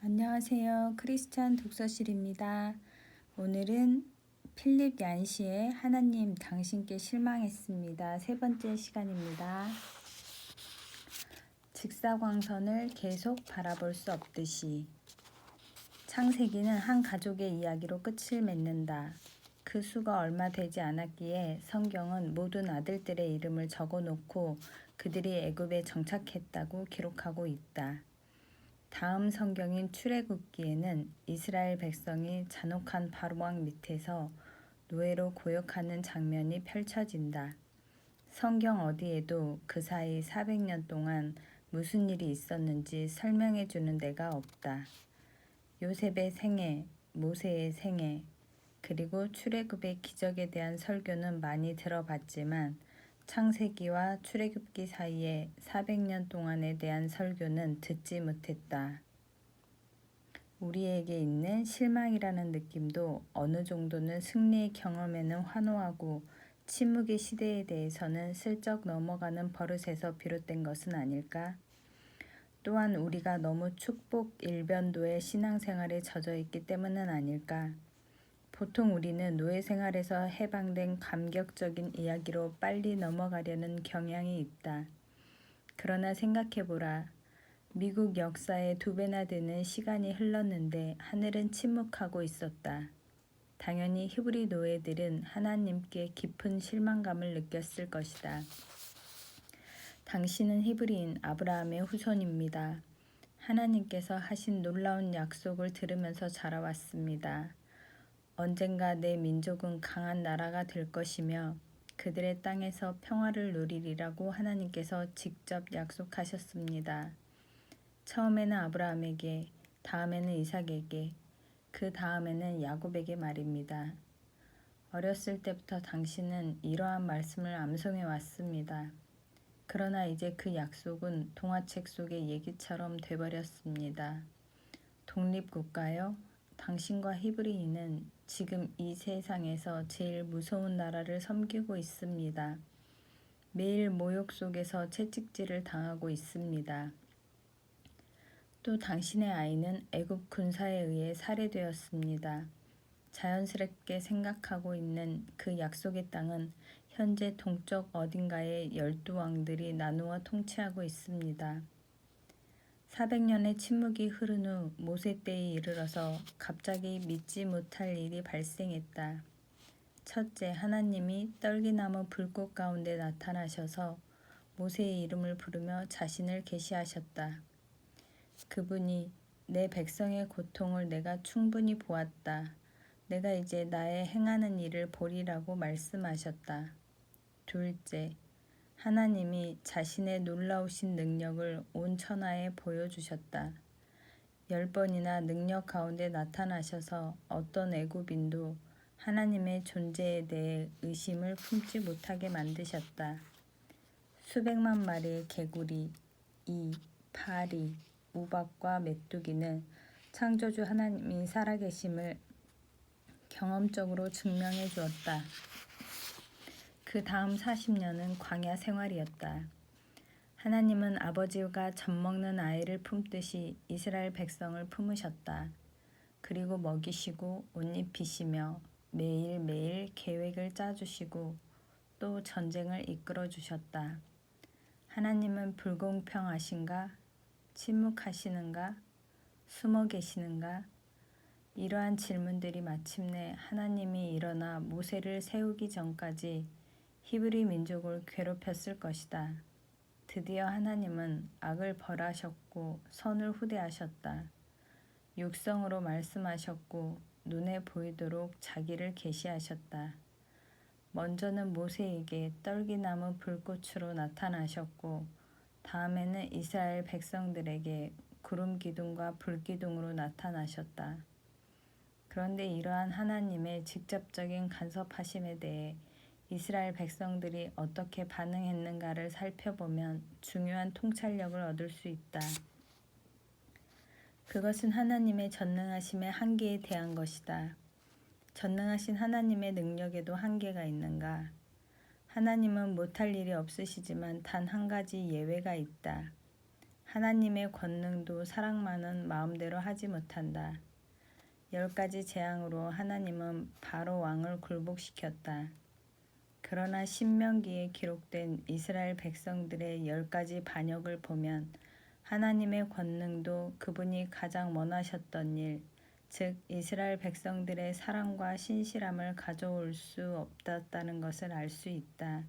안녕하세요. 크리스찬 독서실입니다. 오늘은 필립 얀시의 하나님 당신께 실망했습니다. 세 번째 시간입니다. 직사광선을 계속 바라볼 수 없듯이. 창세기는 한 가족의 이야기로 끝을 맺는다. 그 수가 얼마 되지 않았기에 성경은 모든 아들들의 이름을 적어놓고 그들이 애굽에 정착했다고 기록하고 있다. 다음 성경인 출애굽기에는 이스라엘 백성이 잔혹한 바로왕 밑에서 노예로 고역하는 장면이 펼쳐진다. 성경 어디에도 그 사이 400년 동안 무슨 일이 있었는지 설명해 주는 데가 없다. 요셉의 생애, 모세의 생애, 그리고 출애굽의 기적에 대한 설교는 많이 들어봤지만 창세기와 출애굽기 사이에 400년 동안에 대한 설교는 듣지 못했다. 우리에게 있는 실망이라는 느낌도 어느 정도는 승리의 경험에는 환호하고 침묵의 시대에 대해서는 슬쩍 넘어가는 버릇에서 비롯된 것은 아닐까? 또한 우리가 너무 축복 일변도의 신앙생활에 젖어 있기 때문은 아닐까? 보통 우리는 노예 생활에서 해방된 감격적인 이야기로 빨리 넘어가려는 경향이 있다. 그러나 생각해보라. 미국 역사의 2배나 되는 시간이 흘렀는데 하늘은 침묵하고 있었다. 당연히 히브리 노예들은 하나님께 깊은 실망감을 느꼈을 것이다. 당신은 히브리인 아브라함의 후손입니다. 하나님께서 하신 놀라운 약속을 들으면서 자라왔습니다. 언젠가 내 민족은 강한 나라가 될 것이며 그들의 땅에서 평화를 누리리라고 하나님께서 직접 약속하셨습니다. 처음에는 아브라함에게, 다음에는 이삭에게, 그 다음에는 야곱에게 말입니다. 어렸을 때부터 당신은 이러한 말씀을 암송해 왔습니다. 그러나 이제 그 약속은 동화책 속의 얘기처럼 돼버렸습니다. 독립국가요? 당신과 히브리인은 지금 이 세상에서 제일 무서운 나라를 섬기고 있습니다. 매일 모욕 속에서 채찍질을 당하고 있습니다. 또 당신의 아이는 애굽 군사에 의해 살해되었습니다. 자연스럽게 생각하고 있는 그 약속의 땅은 현재 동쪽 어딘가에 12왕들이 나누어 통치하고 있습니다. 400년의 침묵이 흐른 후 모세 때에 이르러서 갑자기 믿지 못할 일이 발생했다. 첫째, 하나님이 떨기나무 불꽃 가운데 나타나셔서 모세의 이름을 부르며 자신을 계시하셨다. 그분이 내 백성의 고통을 내가 충분히 보았다. 내가 이제 나의 행하는 일을 보리라고 말씀하셨다. 둘째, 하나님이 자신의 놀라우신 능력을 온 천하에 보여주셨다. 10번이나 능력 가운데 나타나셔서 어떤 애굽인도 하나님의 존재에 대해 의심을 품지 못하게 만드셨다. 수백만 마리의 개구리, 이, 파리, 우박과 메뚜기는 창조주 하나님이 살아계심을 경험적으로 증명해 주었다. 그 다음 40년은 광야 생활이었다. 하나님은 아버지가 젖먹는 아이를 품듯이 이스라엘 백성을 품으셨다. 그리고 먹이시고 옷 입히시며 매일매일 계획을 짜주시고 또 전쟁을 이끌어 주셨다. 하나님은 불공평하신가? 침묵하시는가? 숨어 계시는가? 이러한 질문들이 마침내 하나님이 일어나 모세를 세우기 전까지 히브리 민족을 괴롭혔을 것이다. 드디어 하나님은 악을 벌하셨고 선을 후대하셨다. 육성으로 말씀하셨고 눈에 보이도록 자기를 계시하셨다. 먼저는 모세에게 떨기나무 불꽃으로 나타나셨고 다음에는 이스라엘 백성들에게 구름 기둥과 불 기둥으로 나타나셨다. 그런데 이러한 하나님의 직접적인 간섭하심에 대해 이스라엘 백성들이 어떻게 반응했는가를 살펴보면 중요한 통찰력을 얻을 수 있다. 그것은 하나님의 전능하심의 한계에 대한 것이다. 전능하신 하나님의 능력에도 한계가 있는가? 하나님은 못할 일이 없으시지만 단 한 가지 예외가 있다. 하나님의 권능도 사랑만은 마음대로 하지 못한다. 10가지 재앙으로 하나님은 바로 왕을 굴복시켰다. 그러나 신명기에 기록된 이스라엘 백성들의 10가지 반역을 보면 하나님의 권능도 그분이 가장 원하셨던 일, 즉 이스라엘 백성들의 사랑과 신실함을 가져올 수 없었다는 것을 알 수 있다.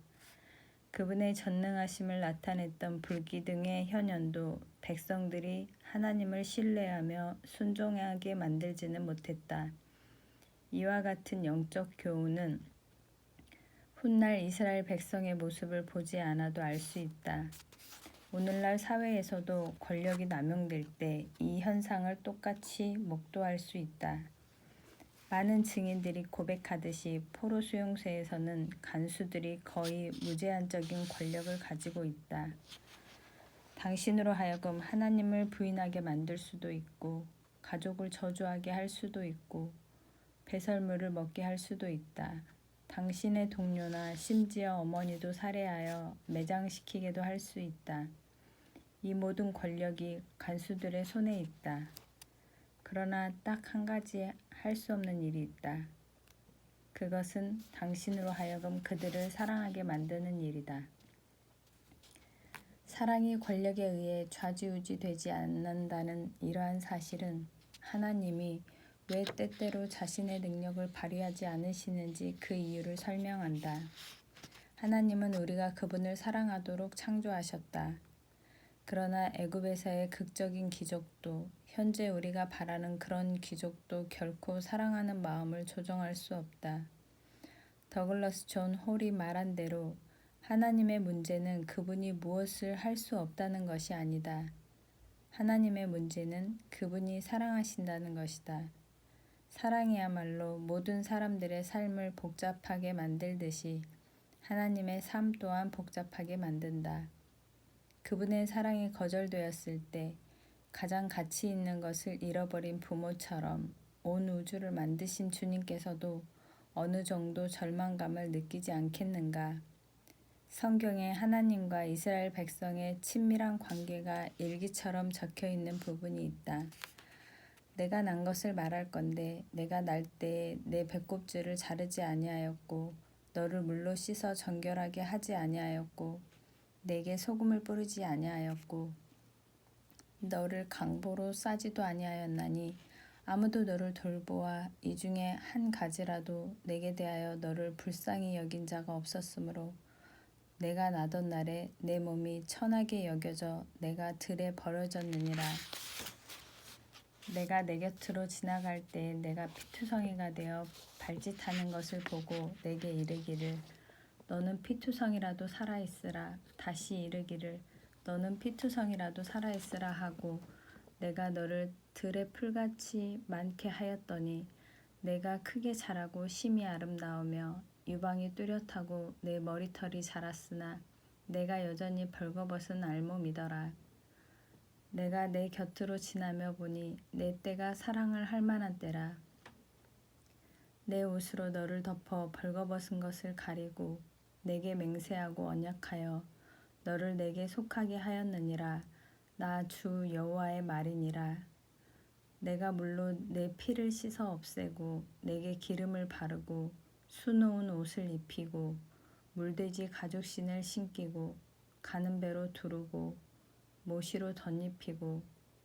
그분의 전능하심을 나타냈던 불기둥의 현현도 백성들이 하나님을 신뢰하며 순종하게 만들지는 못했다. 이와 같은 영적 교훈은 훗날 이스라엘 백성의 모습을 보지 않아도 알 수 있다. 오늘날 사회에서도 권력이 남용될 때 이 현상을 똑같이 목도할 수 있다. 많은 증인들이 고백하듯이 포로 수용소에서는 간수들이 거의 무제한적인 권력을 가지고 있다. 당신으로 하여금 하나님을 부인하게 만들 수도 있고, 가족을 저주하게 할 수도 있고, 배설물을 먹게 할 수도 있다. 당신의 동료나 심지어 어머니도 살해하여 매장시키게도 할 수 있다. 이 모든 권력이 간수들의 손에 있다. 그러나 딱 한 가지 할 수 없는 일이 있다. 그것은 당신으로 하여금 그들을 사랑하게 만드는 일이다. 사랑이 권력에 의해 좌지우지되지 않는다는 이러한 사실은 하나님이 왜 때때로 자신의 능력을 발휘하지 않으시는지 그 이유를 설명한다. 하나님은 우리가 그분을 사랑하도록 창조하셨다. 그러나 애굽에서의 극적인 기적도 현재 우리가 바라는 그런 기적도 결코 사랑하는 마음을 조정할 수 없다. 더글러스 존 홀이 말한 대로 하나님의 문제는 그분이 무엇을 할 수 없다는 것이 아니다. 하나님의 문제는 그분이 사랑하신다는 것이다. 사랑이야말로 모든 사람들의 삶을 복잡하게 만들듯이 하나님의 삶 또한 복잡하게 만든다. 그분의 사랑이 거절되었을 때 가장 가치 있는 것을 잃어버린 부모처럼 온 우주를 만드신 주님께서도 어느 정도 절망감을 느끼지 않겠는가? 성경에 하나님과 이스라엘 백성의 친밀한 관계가 일기처럼 적혀 있는 부분이 있다. 내가 난 것을 말할 건데 내가 날 때에 내 배꼽줄을 자르지 아니하였고 너를 물로 씻어 정결하게 하지 아니하였고 내게 소금을 뿌리지 아니하였고 너를 강보로 싸지도 아니하였나니 아무도 너를 돌보아 이 중에 한 가지라도 내게 대하여 너를 불쌍히 여긴 자가 없었으므로 내가 나던 날에 내 몸이 천하게 여겨져 내가 들에 버려졌느니라. 내가 내 곁으로 지나갈 때 내가 피투성이가 되어 발짓하는 것을 보고 내게 이르기를 너는 피투성이라도 살아있으라. 다시 이르기를 너는 피투성이라도 살아있으라 하고 내가 너를 들의 풀같이 많게 하였더니 내가 크게 자라고 심히 아름다우며 유방이 뚜렷하고 내 머리털이 자랐으나 내가 여전히 벌거벗은 알몸이더라. 내가 내 곁으로 지나며 보니 내 때가 사랑을 할 만한 때라. 내 옷으로 너를 덮어 벌거벗은 것을 가리고 내게 맹세하고 언약하여 너를 내게 속하게 하였느니라. 나 주 여호와의 말이니라. 내가 물로 내 피를 씻어 없애고 내게 기름을 바르고 수놓은 옷을 입히고 물돼지 가죽신을 신기고 가는 배로 두르고 모시로 덧입히고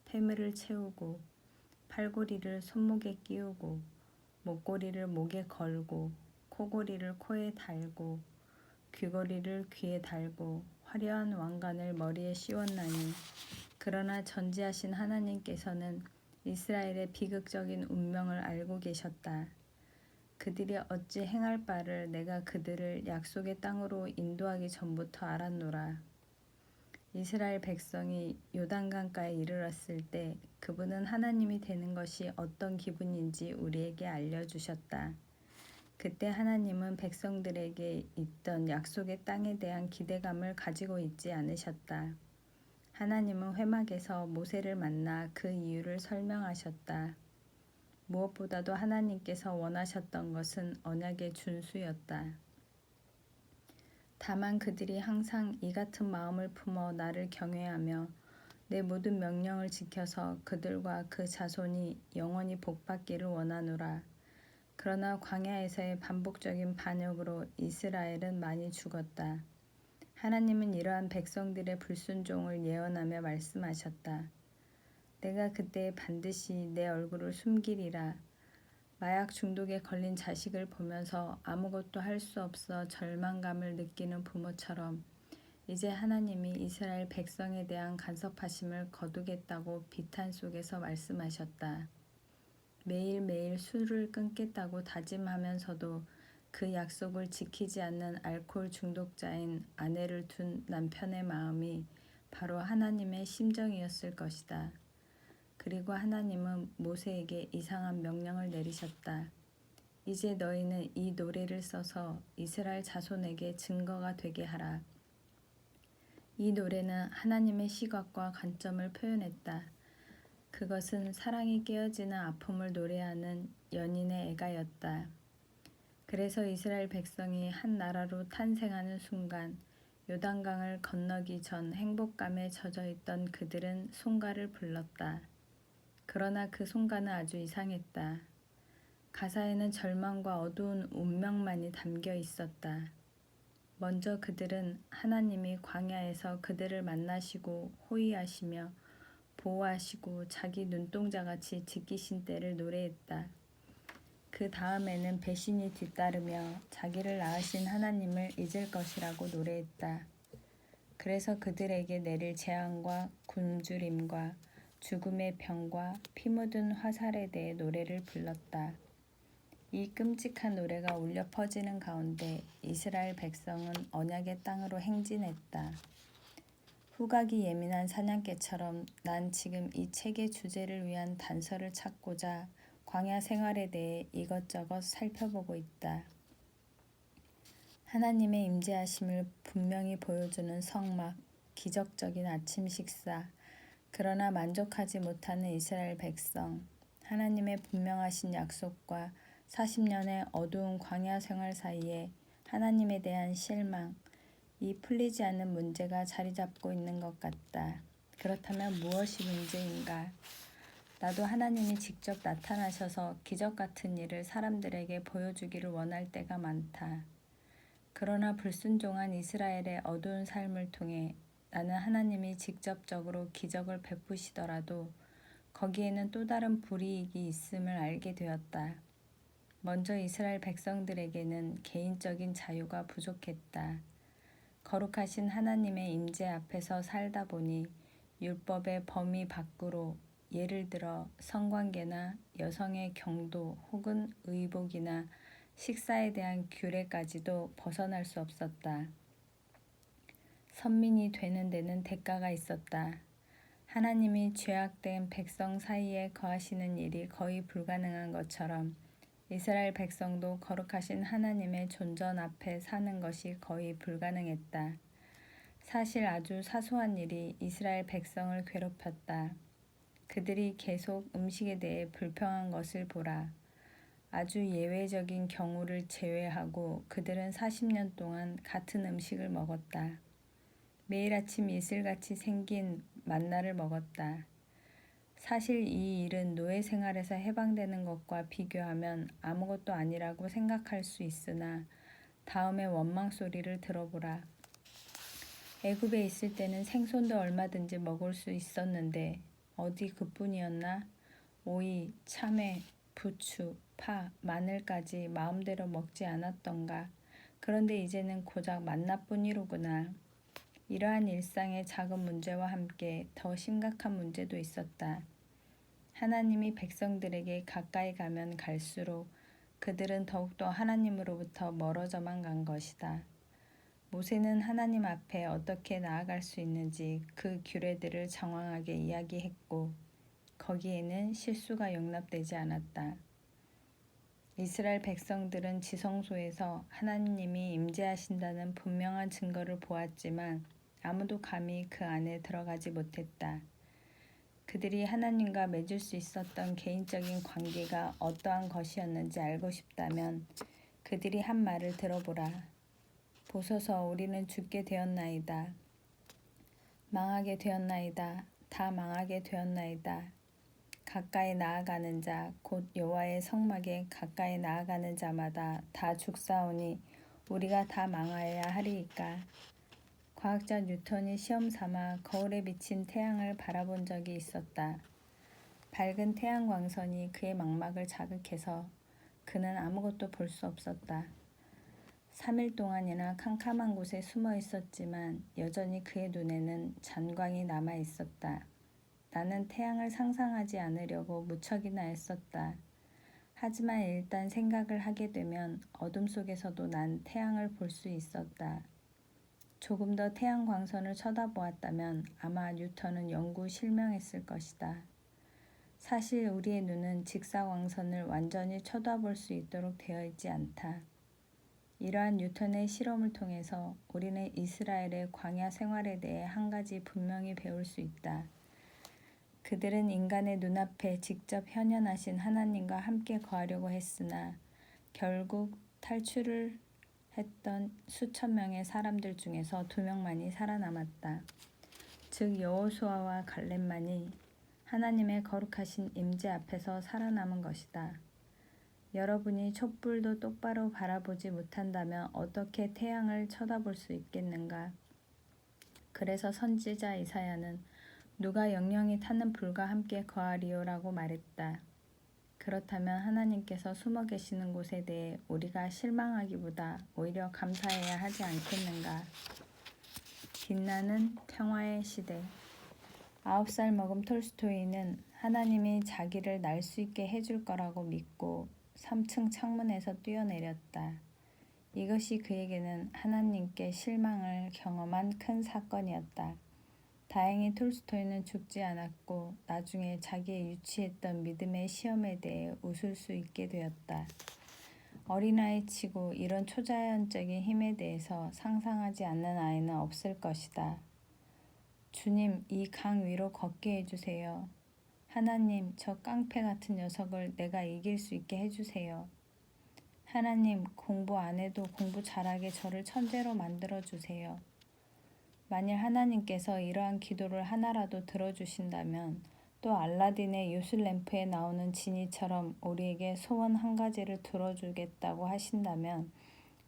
폐물을 채우고 팔고리를 손목에 끼우고 목고리를 목에 걸고 코고리를 코에 달고 귀고리를 귀에 달고 화려한 왕관을 머리에 씌웠나니 그러나 전지하신 하나님께서는 이스라엘의 비극적인 운명을 알고 계셨다. 그들이 어찌 행할 바를 내가 그들을 약속의 땅으로 인도하기 전부터 알았노라. 이스라엘 백성이 요단강가에 이르렀을 때 그분은 하나님이 되는 것이 어떤 기분인지 우리에게 알려주셨다. 그때 하나님은 백성들에게 있던 약속의 땅에 대한 기대감을 가지고 있지 않으셨다. 하나님은 회막에서 모세를 만나 그 이유를 설명하셨다. 무엇보다도 하나님께서 원하셨던 것은 언약의 준수였다. 다만 그들이 항상 이 같은 마음을 품어 나를 경외하며 내 모든 명령을 지켜서 그들과 그 자손이 영원히 복받기를 원하노라. 그러나 광야에서의 반복적인 반역으로 이스라엘은 많이 죽었다. 하나님은 이러한 백성들의 불순종을 예언하며 말씀하셨다. 내가 그때 반드시 내 얼굴을 숨기리라. 마약 중독에 걸린 자식을 보면서 아무것도 할 수 없어 절망감을 느끼는 부모처럼 이제 하나님이 이스라엘 백성에 대한 간섭하심을 거두겠다고 비탄 속에서 말씀하셨다. 매일매일 술을 끊겠다고 다짐하면서도 그 약속을 지키지 않는 알코올 중독자인 아내를 둔 남편의 마음이 바로 하나님의 심정이었을 것이다. 그리고 하나님은 모세에게 이상한 명령을 내리셨다. 이제 너희는 이 노래를 써서 이스라엘 자손에게 증거가 되게 하라. 이 노래는 하나님의 시각과 관점을 표현했다. 그것은 사랑이 깨어지는 아픔을 노래하는 연인의 애가였다. 그래서 이스라엘 백성이 한 나라로 탄생하는 순간 요단강을 건너기 전 행복감에 젖어 있던 그들은 송가를 불렀다. 그러나 그 송가는 아주 이상했다. 가사에는 절망과 어두운 운명만이 담겨 있었다. 먼저 그들은 하나님이 광야에서 그들을 만나시고 호위하시며 보호하시고 자기 눈동자같이 지키신 때를 노래했다. 그 다음에는 배신이 뒤따르며 자기를 낳으신 하나님을 잊을 것이라고 노래했다. 그래서 그들에게 내릴 재앙과 굶주림과 죽음의 병과 피 묻은 화살에 대해 노래를 불렀다. 이 끔찍한 노래가 울려 퍼지는 가운데 이스라엘 백성은 언약의 땅으로 행진했다. 후각이 예민한 사냥개처럼 난 지금 이 책의 주제를 위한 단서를 찾고자 광야 생활에 대해 이것저것 살펴보고 있다. 하나님의 임재하심을 분명히 보여주는 성막, 기적적인 아침 식사, 그러나 만족하지 못하는 이스라엘 백성, 하나님의 분명하신 약속과 40년의 어두운 광야 생활 사이에 하나님에 대한 실망, 이 풀리지 않는 문제가 자리 잡고 있는 것 같다. 그렇다면 무엇이 문제인가? 나도 하나님이 직접 나타나셔서 기적 같은 일을 사람들에게 보여주기를 원할 때가 많다. 그러나 불순종한 이스라엘의 어두운 삶을 통해 나는 하나님이 직접적으로 기적을 베푸시더라도 거기에는 또 다른 불이익이 있음을 알게 되었다. 먼저 이스라엘 백성들에게는 개인적인 자유가 부족했다. 거룩하신 하나님의 임재 앞에서 살다 보니 율법의 범위 밖으로 예를 들어 성관계나 여성의 경도 혹은 의복이나 식사에 대한 규례까지도 벗어날 수 없었다. 선민이 되는 데는 대가가 있었다. 하나님이 죄악된 백성 사이에 거하시는 일이 거의 불가능한 것처럼 이스라엘 백성도 거룩하신 하나님의 존전 앞에 사는 것이 거의 불가능했다. 사실 아주 사소한 일이 이스라엘 백성을 괴롭혔다. 그들이 계속 음식에 대해 불평한 것을 보라. 아주 예외적인 경우를 제외하고 그들은 40년 동안 같은 음식을 먹었다. 매일 아침 이슬같이 생긴 만나를 먹었다. 사실 이 일은 노예 생활에서 해방되는 것과 비교하면 아무것도 아니라고 생각할 수 있으나 다음에 원망 소리를 들어보라. 애굽에 있을 때는 생선도 얼마든지 먹을 수 있었는데 어디 그뿐이었나? 오이, 참외, 부추, 파, 마늘까지 마음대로 먹지 않았던가? 그런데 이제는 고작 만나뿐이로구나. 이러한 일상의 작은 문제와 함께 더 심각한 문제도 있었다. 하나님이 백성들에게 가까이 가면 갈수록 그들은 더욱더 하나님으로부터 멀어져만 간 것이다. 모세는 하나님 앞에 어떻게 나아갈 수 있는지 그 규례들을 장황하게 이야기했고 거기에는 실수가 용납되지 않았다. 이스라엘 백성들은 지성소에서 하나님이 임재하신다는 분명한 증거를 보았지만 아무도 감히 그 안에 들어가지 못했다. 그들이 하나님과 맺을 수 있었던 개인적인 관계가 어떠한 것이었는지 알고 싶다면 그들이 한 말을 들어보라. 보소서 우리는 죽게 되었나이다. 망하게 되었나이다. 다 망하게 되었나이다. 가까이 나아가는 자 곧 여호와의 성막에 가까이 나아가는 자마다 다 죽사오니 우리가 다 망하여야 하리이까. 과학자 뉴턴이 시험 삼아 거울에 비친 태양을 바라본 적이 있었다. 밝은 태양 광선이 그의 망막을 자극해서 그는 아무것도 볼 수 없었다. 3일 동안이나 캄캄한 곳에 숨어 있었지만 여전히 그의 눈에는 잔광이 남아 있었다. 나는 태양을 상상하지 않으려고 무척이나 애썼다. 하지만 일단 생각을 하게 되면 어둠 속에서도 난 태양을 볼 수 있었다. 조금 더 태양 광선을 쳐다보았다면 아마 뉴턴은 영구 실명했을 것이다. 사실 우리의 눈은 직사광선을 완전히 쳐다볼 수 있도록 되어 있지 않다. 이러한 뉴턴의 실험을 통해서 우리는 이스라엘의 광야 생활에 대해 한 가지 분명히 배울 수 있다. 그들은 인간의 눈앞에 직접 현현하신 하나님과 함께 거하려고 했으나 결국 탈출을 했던 수천 명의 사람들 중에서 2명만이 살아남았다. 즉 여호수아와 갈렙만이 하나님의 거룩하신 임재 앞에서 살아남은 것이다. 여러분이 촛불도 똑바로 바라보지 못한다면 어떻게 태양을 쳐다볼 수 있겠는가? 그래서 선지자 이사야는 누가 영영이 타는 불과 함께 거하리요라고 말했다. 그렇다면 하나님께서 숨어 계시는 곳에 대해 우리가 실망하기보다 오히려 감사해야 하지 않겠는가? 빛나는 평화의 시대. 9살 먹은 톨스토이는 하나님이 자기를 날 수 있게 해줄 거라고 믿고 3층 창문에서 뛰어내렸다. 이것이 그에게는 하나님께 실망을 경험한 큰 사건이었다. 다행히 톨스토이는 죽지 않았고 나중에 자기의 유치했던 믿음의 시험에 대해 웃을 수 있게 되었다. 어린아이치고 이런 초자연적인 힘에 대해서 상상하지 않는 아이는 없을 것이다. 주님, 이 강 위로 걷게 해주세요. 하나님, 저 깡패 같은 녀석을 내가 이길 수 있게 해주세요. 하나님, 공부 안 해도 공부 잘하게 저를 천재로 만들어주세요. 만일 하나님께서 이러한 기도를 하나라도 들어주신다면 또 알라딘의 요술램프에 나오는 지니처럼 우리에게 소원 한 가지를 들어주겠다고 하신다면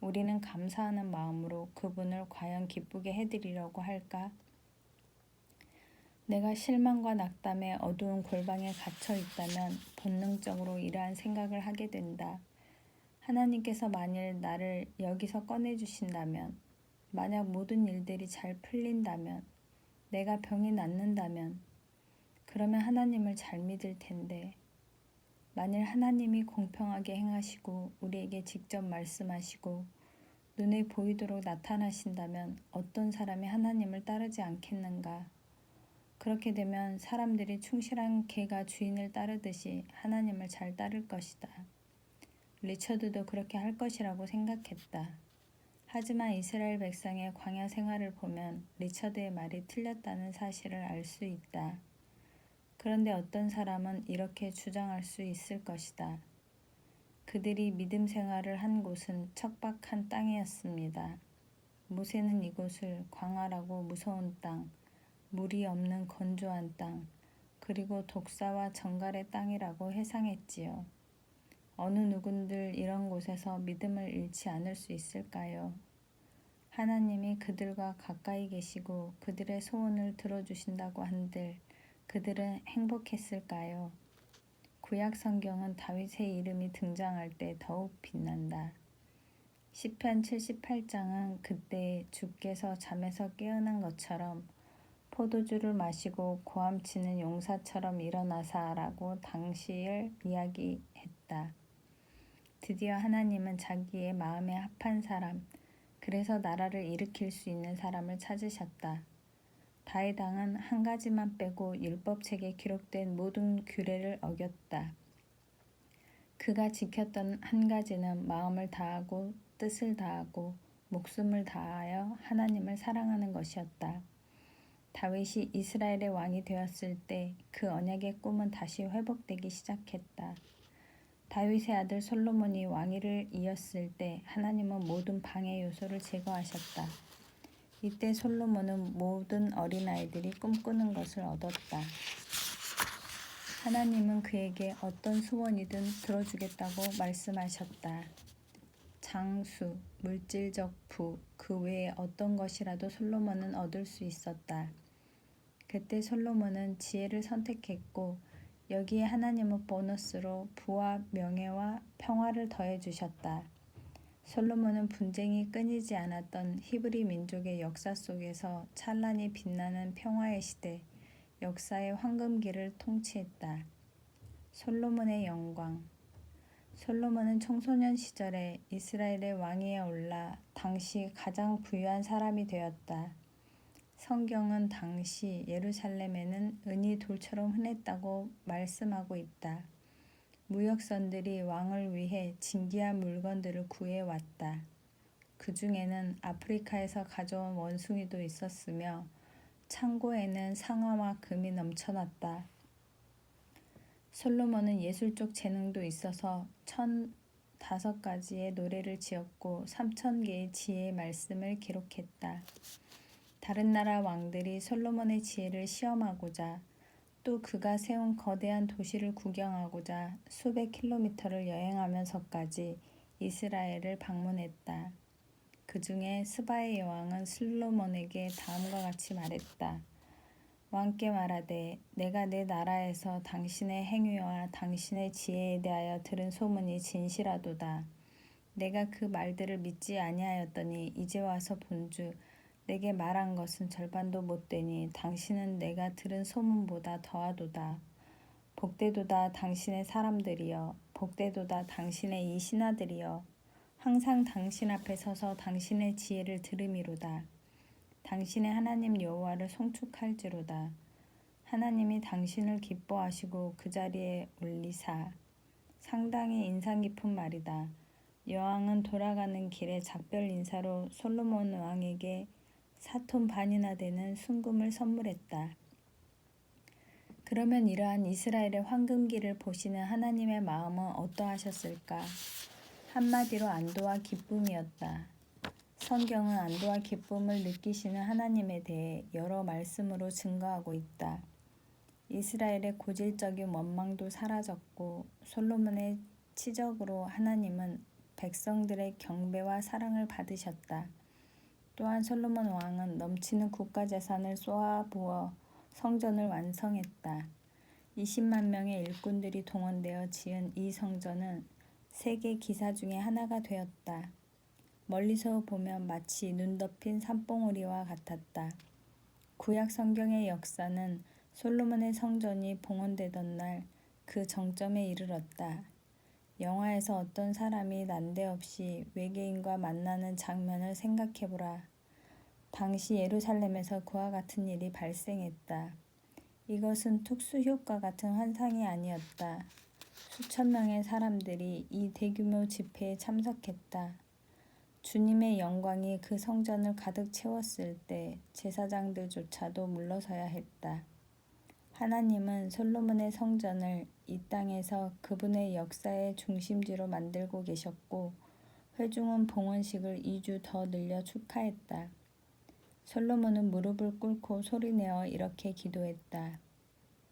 우리는 감사하는 마음으로 그분을 과연 기쁘게 해드리려고 할까? 내가 실망과 낙담의 어두운 골방에 갇혀 있다면 본능적으로 이러한 생각을 하게 된다. 하나님께서 만일 나를 여기서 꺼내주신다면, 만약 모든 일들이 잘 풀린다면, 내가 병이 낫는다면, 그러면 하나님을 잘 믿을 텐데, 만일 하나님이 공평하게 행하시고 우리에게 직접 말씀하시고 눈에 보이도록 나타나신다면 어떤 사람이 하나님을 따르지 않겠는가? 그렇게 되면 사람들이 충실한 개가 주인을 따르듯이 하나님을 잘 따를 것이다. 리처드도 그렇게 할 것이라고 생각했다. 하지만 이스라엘 백성의 광야 생활을 보면 리처드의 말이 틀렸다는 사실을 알 수 있다. 그런데 어떤 사람은 이렇게 주장할 수 있을 것이다. 그들이 믿음 생활을 한 곳은 척박한 땅이었습니다. 모세는 이곳을 광활하고 무서운 땅, 물이 없는 건조한 땅, 그리고 독사와 정갈의 땅이라고 회상했지요. 어느 누군들 이런 곳에서 믿음을 잃지 않을 수 있을까요? 하나님이 그들과 가까이 계시고 그들의 소원을 들어주신다고 한들 그들은 행복했을까요? 구약 성경은 다윗의 이름이 등장할 때 더욱 빛난다. 시편 78장은 그때 주께서 잠에서 깨어난 것처럼 포도주를 마시고 고함치는 용사처럼 일어나사라고 당시를 이야기했다. 드디어 하나님은 자기의 마음에 합한 사람, 그래서 나라를 일으킬 수 있는 사람을 찾으셨다. 다윗 왕은 한 가지만 빼고 율법책에 기록된 모든 규례를 어겼다. 그가 지켰던 한 가지는 마음을 다하고 뜻을 다하고 목숨을 다하여 하나님을 사랑하는 것이었다. 다윗이 이스라엘의 왕이 되었을 때 그 언약의 꿈은 다시 회복되기 시작했다. 다윗의 아들 솔로몬이 왕위를 이었을 때 하나님은 모든 방해 요소를 제거하셨다. 이때 솔로몬은 모든 어린아이들이 꿈꾸는 것을 얻었다. 하나님은 그에게 어떤 소원이든 들어주겠다고 말씀하셨다. 장수, 물질적 부, 그 외에 어떤 것이라도 솔로몬은 얻을 수 있었다. 그때 솔로몬은 지혜를 선택했고 여기에 하나님은 보너스로 부와 명예와 평화를 더해 주셨다. 솔로몬은 분쟁이 끊이지 않았던 히브리 민족의 역사 속에서 찬란히 빛나는 평화의 시대, 역사의 황금기를 통치했다. 솔로몬의 영광. 솔로몬은 청소년 시절에 이스라엘의 왕위에 올라 당시 가장 부유한 사람이 되었다. 성경은 당시 예루살렘에는 은이 돌처럼 흔했다고 말씀하고 있다. 무역선들이 왕을 위해 진귀한 물건들을 구해왔다. 그 중에는 아프리카에서 가져온 원숭이도 있었으며 창고에는 상아와 금이 넘쳐났다. 솔로몬은 예술적 재능도 있어서 1005가지의 노래를 지었고 3000개의 지혜의 말씀을 기록했다. 다른 나라 왕들이 솔로몬의 지혜를 시험하고자 또 그가 세운 거대한 도시를 구경하고자 수백 킬로미터를 여행하면서까지 이스라엘을 방문했다. 그 중에 스바의 여왕은 솔로몬에게 다음과 같이 말했다. 왕께 말하되 내가 내 나라에서 당신의 행위와 당신의 지혜에 대하여 들은 소문이 진실하도다. 내가 그 말들을 믿지 아니하였더니 이제 와서 본즉 내게 말한 것은 절반도 못되니 당신은 내가 들은 소문보다 더하도다. 복되도다 당신의 사람들이여, 복되도다 당신의 이 신하들이여, 항상 당신 앞에 서서 당신의 지혜를 들음이로다. 당신의 하나님 여호와를 송축할지로다. 하나님이 당신을 기뻐하시고 그 자리에 올리사. 상당히 인상 깊은 말이다. 여왕은 돌아가는 길에 작별 인사로 솔로몬 왕에게 4톤 반이나 되는 순금을 선물했다. 그러면 이러한 이스라엘의 황금기를 보시는 하나님의 마음은 어떠하셨을까? 한마디로 안도와 기쁨이었다. 성경은 안도와 기쁨을 느끼시는 하나님에 대해 여러 말씀으로 증거하고 있다. 이스라엘의 고질적인 원망도 사라졌고 솔로몬의 치적으로 하나님은 백성들의 경배와 사랑을 받으셨다. 또한 솔로몬 왕은 넘치는 국가재산을 쏘아부어 성전을 완성했다. 20만 명의 일꾼들이 동원되어 지은 이 성전은 세계 기사 중에 하나가 되었다. 멀리서 보면 마치 눈 덮인 산봉우리와 같았다. 구약 성경의 역사는 솔로몬의 성전이 봉헌되던 날 그 정점에 이르렀다. 영화에서 어떤 사람이 난데없이 외계인과 만나는 장면을 생각해보라. 당시 예루살렘에서 그와 같은 일이 발생했다. 이것은 특수효과 같은 환상이 아니었다. 수천 명의 사람들이 이 대규모 집회에 참석했다. 주님의 영광이 그 성전을 가득 채웠을 때 제사장들조차도 물러서야 했다. 하나님은 솔로몬의 성전을 이 땅에서 그분의 역사의 중심지로 만들고 계셨고 회중은 봉헌식을 2주 더 늘려 축하했다. 솔로몬은 무릎을 꿇고 소리내어 이렇게 기도했다.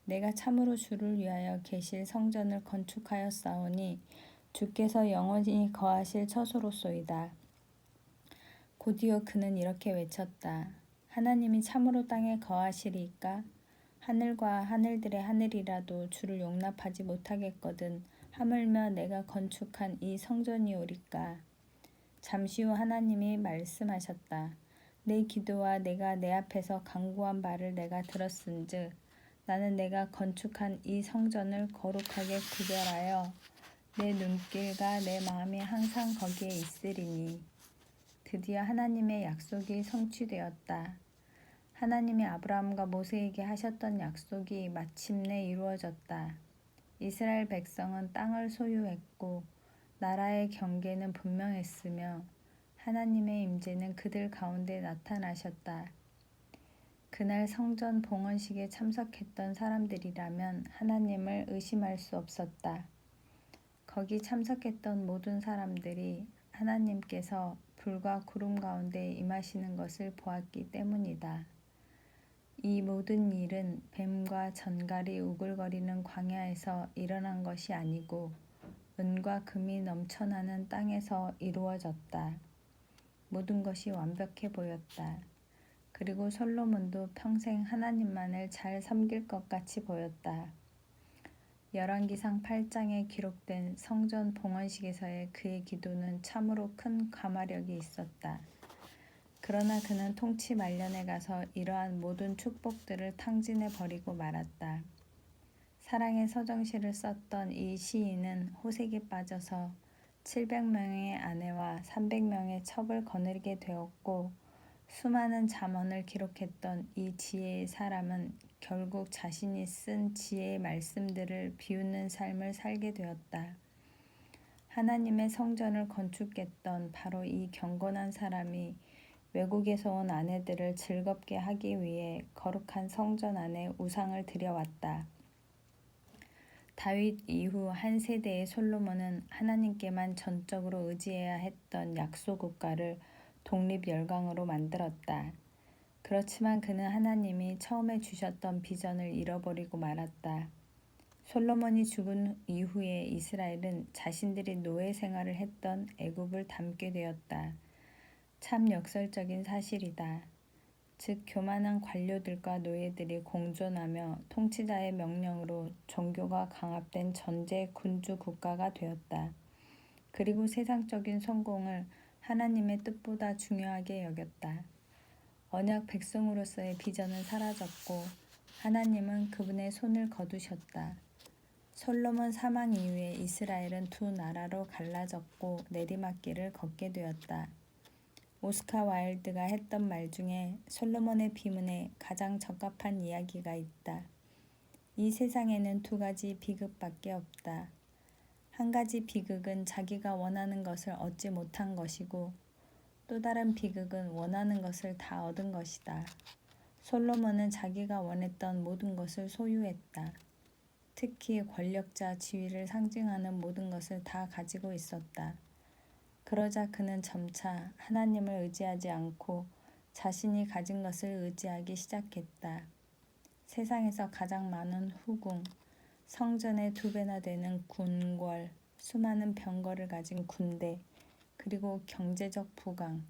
내가 참으로 주를 위하여 계실 성전을 건축하였사오니 주께서 영원히 거하실 처소로소이다. 곧이어 그는 이렇게 외쳤다. 하나님이 참으로 땅에 거하시리이까? 하늘과 하늘들의 하늘이라도 주를 용납하지 못하겠거든 하물며 내가 건축한 이 성전이오리까? 잠시 후 하나님이 말씀하셨다. 내 기도와 내가 내 앞에서 간구한 바를 내가 들었은즉 나는 내가 건축한 이 성전을 거룩하게 구별하여 내 눈길과 내 마음이 항상 거기에 있으리니. 드디어 하나님의 약속이 성취되었다. 하나님이 아브라함과 모세에게 하셨던 약속이 마침내 이루어졌다. 이스라엘 백성은 땅을 소유했고 나라의 경계는 분명했으며 하나님의 임재는 그들 가운데 나타나셨다. 그날 성전 봉헌식에 참석했던 사람들이라면 하나님을 의심할 수 없었다. 거기 참석했던 모든 사람들이 하나님께서 불과 구름 가운데 임하시는 것을 보았기 때문이다. 이 모든 일은 뱀과 전갈이 우글거리는 광야에서 일어난 것이 아니고 은과 금이 넘쳐나는 땅에서 이루어졌다. 모든 것이 완벽해 보였다. 그리고 솔로몬도 평생 하나님만을 잘 섬길 것 같이 보였다. 열왕기상 8장에 기록된 성전 봉헌식에서의 그의 기도는 참으로 큰 가마력이 있었다. 그러나 그는 통치 말년에 가서 이러한 모든 축복들을 탕진해 버리고 말았다. 사랑의 서정시를 썼던 이 시인은 호색에 빠져서 700명의 아내와 300명의 첩을 거느리게 되었고, 수많은 잠언을 기록했던 이 지혜의 사람은 결국 자신이 쓴 지혜의 말씀들을 비웃는 삶을 살게 되었다. 하나님의 성전을 건축했던 바로 이 경건한 사람이 외국에서 온 아내들을 즐겁게 하기 위해 거룩한 성전 안에 우상을 들여왔다. 다윗 이후 한 세대의 솔로몬은 하나님께만 전적으로 의지해야 했던 약소 국가를 독립열강으로 만들었다. 그렇지만 그는 하나님이 처음에 주셨던 비전을 잃어버리고 말았다. 솔로몬이 죽은 이후에 이스라엘은 자신들이 노예 생활을 했던 애굽을 닮게 되었다. 참 역설적인 사실이다. 즉 교만한 관료들과 노예들이 공존하며 통치자의 명령으로 종교가 강압된 전제 군주 국가가 되었다. 그리고 세상적인 성공을 하나님의 뜻보다 중요하게 여겼다. 언약 백성으로서의 비전은 사라졌고 하나님은 그분의 손을 거두셨다. 솔로몬 사망 이후에 이스라엘은 두 나라로 갈라졌고 내리막길을 걷게 되었다. 오스카 와일드가 했던 말 중에 솔로몬의 비문에 가장 적합한 이야기가 있다. 이 세상에는 두 가지 비극밖에 없다. 한 가지 비극은 자기가 원하는 것을 얻지 못한 것이고 또 다른 비극은 원하는 것을 다 얻은 것이다. 솔로몬은 자기가 원했던 모든 것을 소유했다. 특히 권력자 지위를 상징하는 모든 것을 다 가지고 있었다. 그러자 그는 점차 하나님을 의지하지 않고 자신이 가진 것을 의지하기 시작했다. 세상에서 가장 많은 후궁, 성전의 2배나 되는 군궐, 수많은 병거를 가진 군대, 그리고 경제적 부강.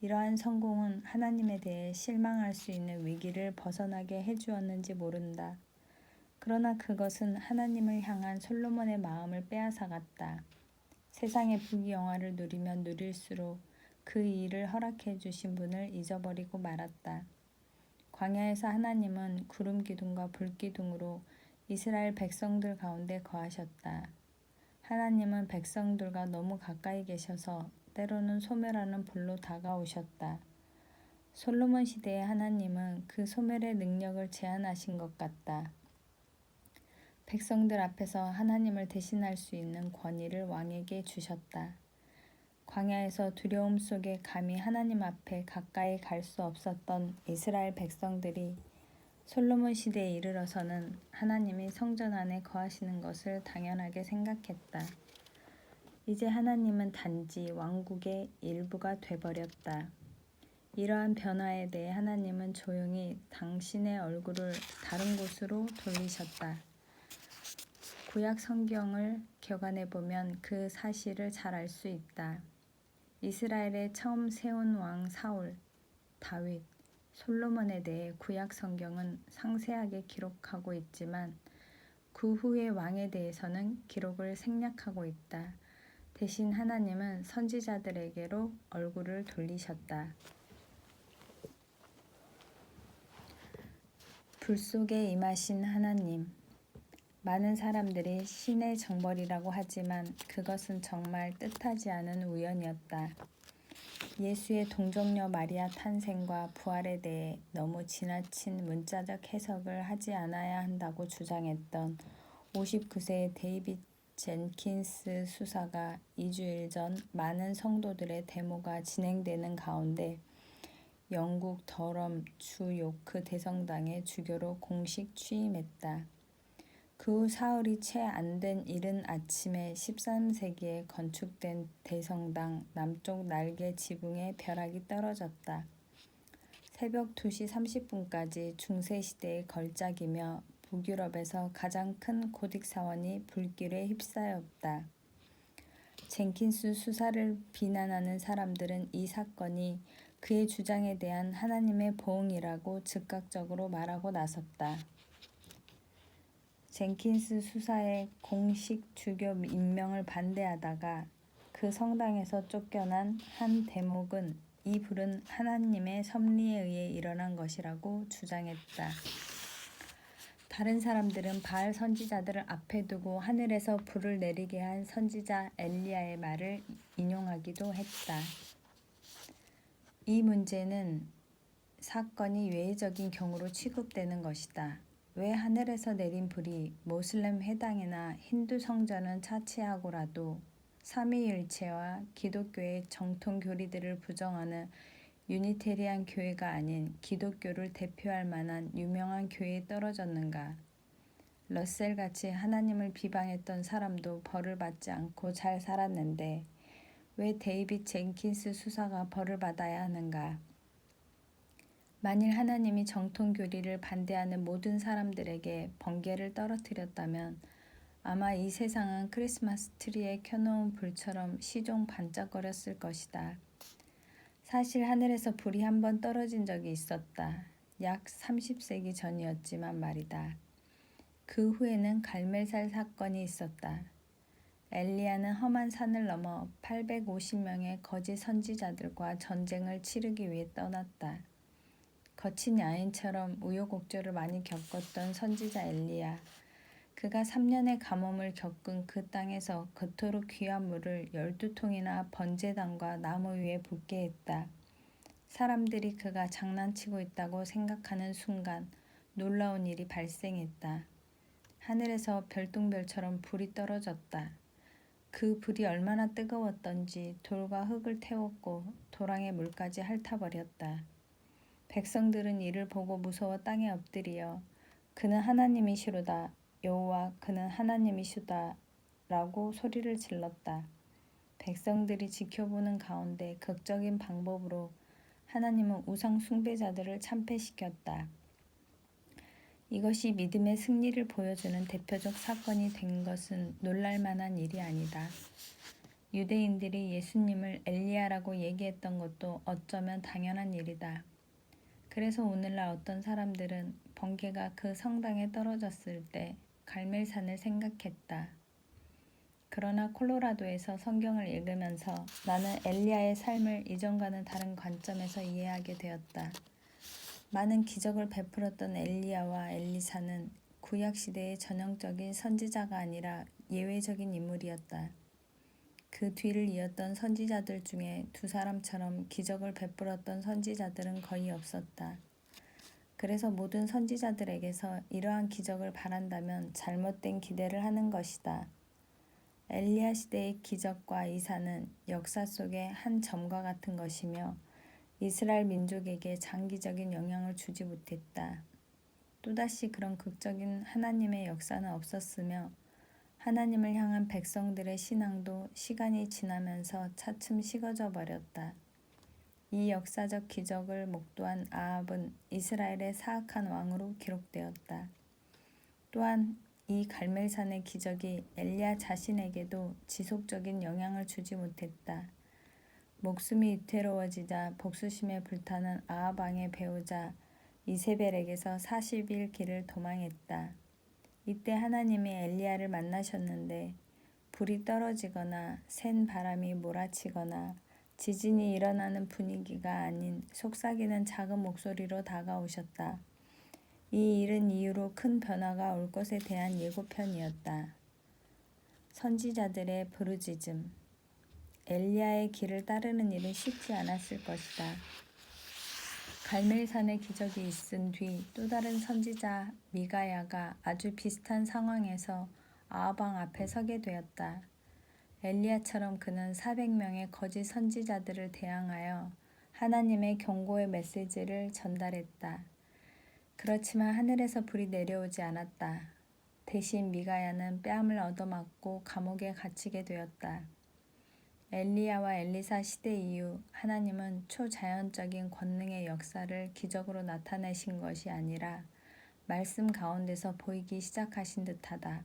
이러한 성공은 하나님에 대해 실망할 수 있는 위기를 벗어나게 해주었는지 모른다. 그러나 그것은 하나님을 향한 솔로몬의 마음을 빼앗아갔다. 세상의 부귀영화를 누리면 누릴수록 그 일을 허락해 주신 분을 잊어버리고 말았다. 광야에서 하나님은 구름 기둥과 불 기둥으로 이스라엘 백성들 가운데 거하셨다. 하나님은 백성들과 너무 가까이 계셔서 때로는 소멸하는 불로 다가오셨다. 솔로몬 시대의 하나님은 그 소멸의 능력을 제한하신 것 같다. 백성들 앞에서 하나님을 대신할 수 있는 권위를 왕에게 주셨다. 광야에서 두려움 속에 감히 하나님 앞에 가까이 갈 수 없었던 이스라엘 백성들이 솔로몬 시대에 이르러서는 하나님이 성전 안에 거하시는 것을 당연하게 생각했다. 이제 하나님은 단지 왕국의 일부가 돼버렸다. 이러한 변화에 대해 하나님은 조용히 당신의 얼굴을 다른 곳으로 돌리셨다. 구약 성경을 격안해 보면 그 사실을 잘 알 수 있다. 이스라엘의 처음 세운 왕 사울, 다윗, 솔로몬에 대해 구약 성경은 상세하게 기록하고 있지만 그 후의 왕에 대해서는 기록을 생략하고 있다. 대신 하나님은 선지자들에게로 얼굴을 돌리셨다. 불 속에 임하신 하나님. 많은 사람들이 신의 정벌이라고 하지만 그것은 정말 뜻하지 않은 우연이었다. 예수의 동정녀 마리아 탄생과 부활에 대해 너무 지나친 문자적 해석을 하지 않아야 한다고 주장했던 59세의 데이빗 젠킨스 수사가 2주일 전 많은 성도들의 데모가 진행되는 가운데 영국 더럼 주 요크 대성당의 주교로 공식 취임했다. 그 후 사흘이 채 안 된 이른 아침에 13세기에 건축된 대성당 남쪽 날개 지붕에 벼락이 떨어졌다. 새벽 2시 30분까지 중세시대의 걸작이며 북유럽에서 가장 큰 고딕사원이 불길에 휩싸였다. 젠킨스 수사를 비난하는 사람들은 이 사건이 그의 주장에 대한 하나님의 보응이라고 즉각적으로 말하고 나섰다. 젠킨스 수사의 공식 주교 임명을 반대하다가 그 성당에서 쫓겨난 한 대목은 이 불은 하나님의 섭리에 의해 일어난 것이라고 주장했다. 다른 사람들은 바알 선지자들을 앞에 두고 하늘에서 불을 내리게 한 선지자 엘리야의 말을 인용하기도 했다. 이 문제는 사건이 외적인 경우로 취급되는 것이다. 왜 하늘에서 내린 불이 모슬렘 회당이나 힌두 성전은 차치하고라도 삼위일체와 기독교의 정통 교리들을 부정하는 유니테리안 교회가 아닌 기독교를 대표할 만한 유명한 교회에 떨어졌는가? 러셀같이 하나님을 비방했던 사람도 벌을 받지 않고 잘 살았는데 왜 데이빗 젠킨스 수사가 벌을 받아야 하는가? 만일 하나님이 정통 교리를 반대하는 모든 사람들에게 번개를 떨어뜨렸다면 아마 이 세상은 크리스마스 트리에 켜놓은 불처럼 시종 반짝거렸을 것이다. 사실 하늘에서 불이 한 번 떨어진 적이 있었다. 약 30세기 전이었지만 말이다. 그 후에는 갈멜살 사건이 있었다. 엘리야는 험한 산을 넘어 850명의 거짓 선지자들과 전쟁을 치르기 위해 떠났다. 거친 야인처럼 우여곡절을 많이 겪었던 선지자 엘리야. 그가 3년의 가뭄을 겪은 그 땅에서 그토록 귀한 물을 12통이나 번제단과 나무 위에 붓게 했다. 사람들이 그가 장난치고 있다고 생각하는 순간 놀라운 일이 발생했다. 하늘에서 별똥별처럼 불이 떨어졌다. 그 불이 얼마나 뜨거웠던지 돌과 흙을 태웠고 도랑의 물까지 핥아버렸다. 백성들은 이를 보고 무서워 땅에 엎드리어 그는 하나님이시로다. 여호와 그는 하나님이시다 라고 소리를 질렀다. 백성들이 지켜보는 가운데 극적인 방법으로 하나님은 우상 숭배자들을 참패시켰다. 이것이 믿음의 승리를 보여주는 대표적 사건이 된 것은 놀랄만한 일이 아니다. 유대인들이 예수님을 엘리야라고 얘기했던 것도 어쩌면 당연한 일이다. 그래서 오늘날 어떤 사람들은 번개가 그 성당에 떨어졌을 때 갈멜산을 생각했다. 그러나 콜로라도에서 성경을 읽으면서 나는 엘리야의 삶을 이전과는 다른 관점에서 이해하게 되었다. 많은 기적을 베풀었던 엘리야와 엘리사는 구약시대의 전형적인 선지자가 아니라 예외적인 인물이었다. 그 뒤를 이었던 선지자들 중에 두 사람처럼 기적을 베풀었던 선지자들은 거의 없었다. 그래서 모든 선지자들에게서 이러한 기적을 바란다면 잘못된 기대를 하는 것이다. 엘리야 시대의 기적과 이사는 역사 속의 한 점과 같은 것이며 이스라엘 민족에게 장기적인 영향을 주지 못했다. 또다시 그런 극적인 하나님의 역사는 없었으며 하나님을 향한 백성들의 신앙도 시간이 지나면서 차츰 식어져 버렸다. 이 역사적 기적을 목도한 아합은 이스라엘의 사악한 왕으로 기록되었다. 또한 이 갈멜산의 기적이 엘리야 자신에게도 지속적인 영향을 주지 못했다. 목숨이 위태로워지자 복수심에 불타는 아합 왕의 배우자 이세벨에게서 40일 길을 도망했다. 이때 하나님이 엘리야를 만나셨는데 불이 떨어지거나 센 바람이 몰아치거나 지진이 일어나는 분위기가 아닌 속삭이는 작은 목소리로 다가오셨다. 이 일은 이후로 큰 변화가 올 것에 대한 예고편이었다. 선지자들의 부르짖음. 엘리야의 길을 따르는 일은 쉽지 않았을 것이다. 갈멜산의 기적이 있은 뒤 또 다른 선지자 미가야가 아주 비슷한 상황에서 아합 왕 앞에 서게 되었다. 엘리야처럼 그는 400명의 거짓 선지자들을 대항하여 하나님의 경고의 메시지를 전달했다. 그렇지만 하늘에서 불이 내려오지 않았다. 대신 미가야는 뺨을 얻어맞고 감옥에 갇히게 되었다. 엘리야와 엘리사 시대 이후 하나님은 초자연적인 권능의 역사를 기적으로 나타내신 것이 아니라 말씀 가운데서 보이기 시작하신 듯하다.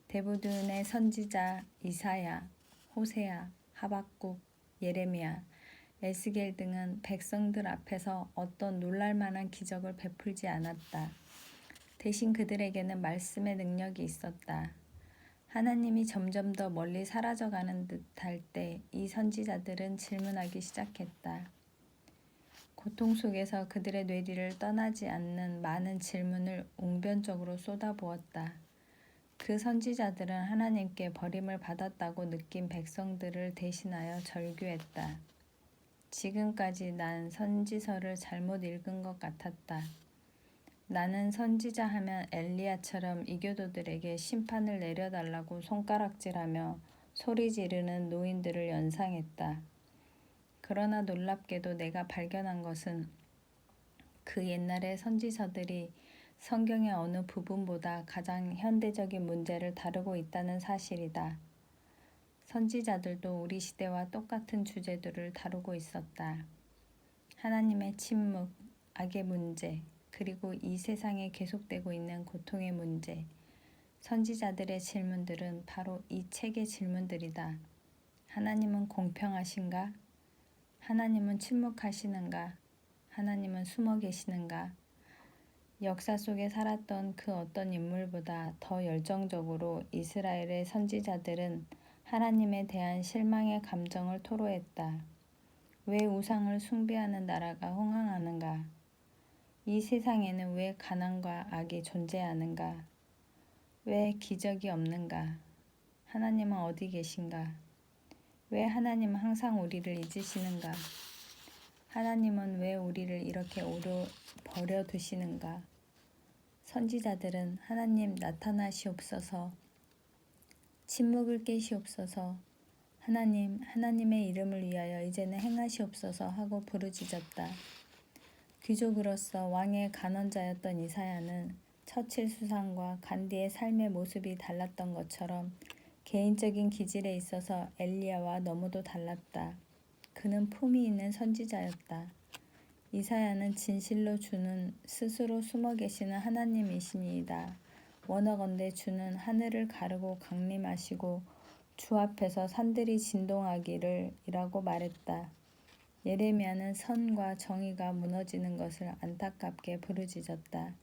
대부분의 선지자 이사야, 호세야, 하박국, 예레미야, 에스겔 등은 백성들 앞에서 어떤 놀랄만한 기적을 베풀지 않았다. 대신 그들에게는 말씀의 능력이 있었다. 하나님이 점점 더 멀리 사라져가는 듯할 때 이 선지자들은 질문하기 시작했다. 고통 속에서 그들의 뇌리를 떠나지 않는 많은 질문을 웅변적으로 쏟아부었다. 그 선지자들은 하나님께 버림을 받았다고 느낀 백성들을 대신하여 절규했다. 지금까지 난 선지서를 잘못 읽은 것 같았다. 나는 선지자 하면 엘리야처럼 이교도들에게 심판을 내려달라고 손가락질하며 소리 지르는 노인들을 연상했다. 그러나 놀랍게도 내가 발견한 것은 그 옛날의 선지서들이 성경의 어느 부분보다 가장 현대적인 문제를 다루고 있다는 사실이다. 선지자들도 우리 시대와 똑같은 주제들을 다루고 있었다. 하나님의 침묵, 악의 문제, 그리고 이 세상에 계속되고 있는 고통의 문제. 선지자들의 질문들은 바로 이 책의 질문들이다. 하나님은 공평하신가? 하나님은 침묵하시는가? 하나님은 숨어 계시는가? 역사 속에 살았던 그 어떤 인물보다 더 열정적으로 이스라엘의 선지자들은 하나님에 대한 실망의 감정을 토로했다. 왜 우상을 숭배하는 나라가 흥황하는가? 이 세상에는 왜 가난과 악이 존재하는가? 왜 기적이 없는가? 하나님은 어디 계신가? 왜 하나님은 항상 우리를 잊으시는가? 하나님은 왜 우리를 이렇게 오래 버려두시는가? 선지자들은 하나님 나타나시옵소서, 침묵을 깨시옵소서, 하나님의 이름을 위하여 이제는 행하시옵소서 하고 부르짖었다. 귀족으로서 왕의 간원자였던 이사야는 처칠 수상과 간디의 삶의 모습이 달랐던 것처럼 개인적인 기질에 있어서 엘리야와 너무도 달랐다. 그는 품이 있는 선지자였다. 이사야는 진실로 주는 스스로 숨어 계시는 하나님이시니이다. 원어건대 주는 하늘을 가르고 강림하시고 주 앞에서 산들이 진동하기를 이라고 말했다. 예레미야는 선과 정의가 무너지는 것을 안타깝게 부르짖었다.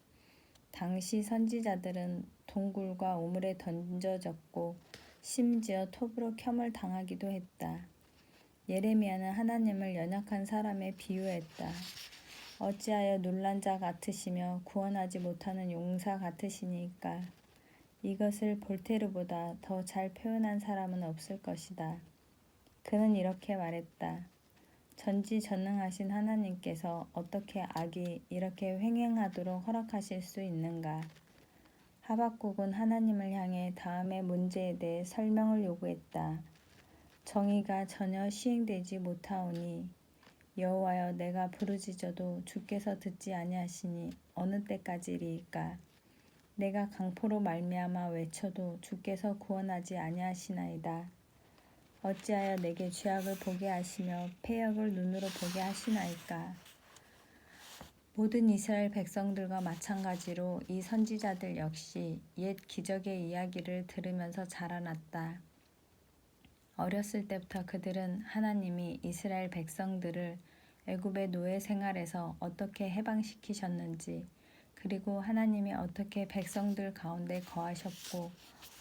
당시 선지자들은 동굴과 우물에 던져졌고 심지어 톱으로 켬을 당하기도 했다. 예레미야는 하나님을 연약한 사람에 비유했다. 어찌하여 놀란 자 같으시며 구원하지 못하는 용사 같으시니까? 이것을 볼테르보다 더 잘 표현한 사람은 없을 것이다. 그는 이렇게 말했다. 전지전능하신 하나님께서 어떻게 악이 이렇게 횡행하도록 허락하실 수 있는가? 하박국은 하나님을 향해 다음의 문제에 대해 설명을 요구했다. 정의가 전혀 시행되지 못하오니 여호와여 내가 부르짖어도 주께서 듣지 아니하시니 어느 때까지리이까? 내가 강포로 말미암아 외쳐도 주께서 구원하지 아니하시나이다. 어찌하여 내게 죄악을 보게 하시며 패역을 눈으로 보게 하시나이까? 모든 이스라엘 백성들과 마찬가지로 이 선지자들 역시 옛 기적의 이야기를 들으면서 자라났다. 어렸을 때부터 그들은 하나님이 이스라엘 백성들을 애굽의 노예 생활에서 어떻게 해방시키셨는지, 그리고 하나님이 어떻게 백성들 가운데 거하셨고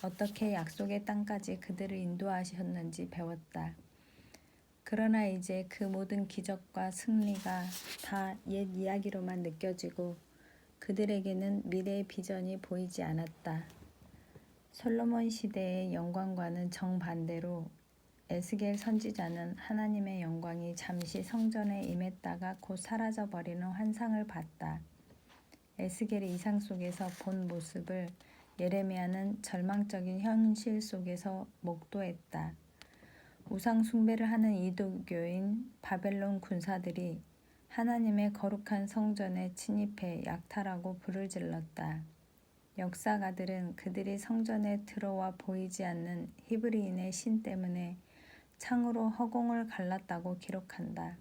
어떻게 약속의 땅까지 그들을 인도하셨는지 배웠다. 그러나 이제 그 모든 기적과 승리가 다 옛 이야기로만 느껴지고 그들에게는 미래의 비전이 보이지 않았다. 솔로몬 시대의 영광과는 정반대로 에스겔 선지자는 하나님의 영광이 잠시 성전에 임했다가 곧 사라져버리는 환상을 봤다. 에스겔의 이상 속에서 본 모습을 예레미야는 절망적인 현실 속에서 목도했다. 우상 숭배를 하는 이도교인 바벨론 군사들이 하나님의 거룩한 성전에 침입해 약탈하고 불을 질렀다. 역사가들은 그들이 성전에 들어와 보이지 않는 히브리인의 신 때문에 창으로 허공을 갈랐다고 기록한다.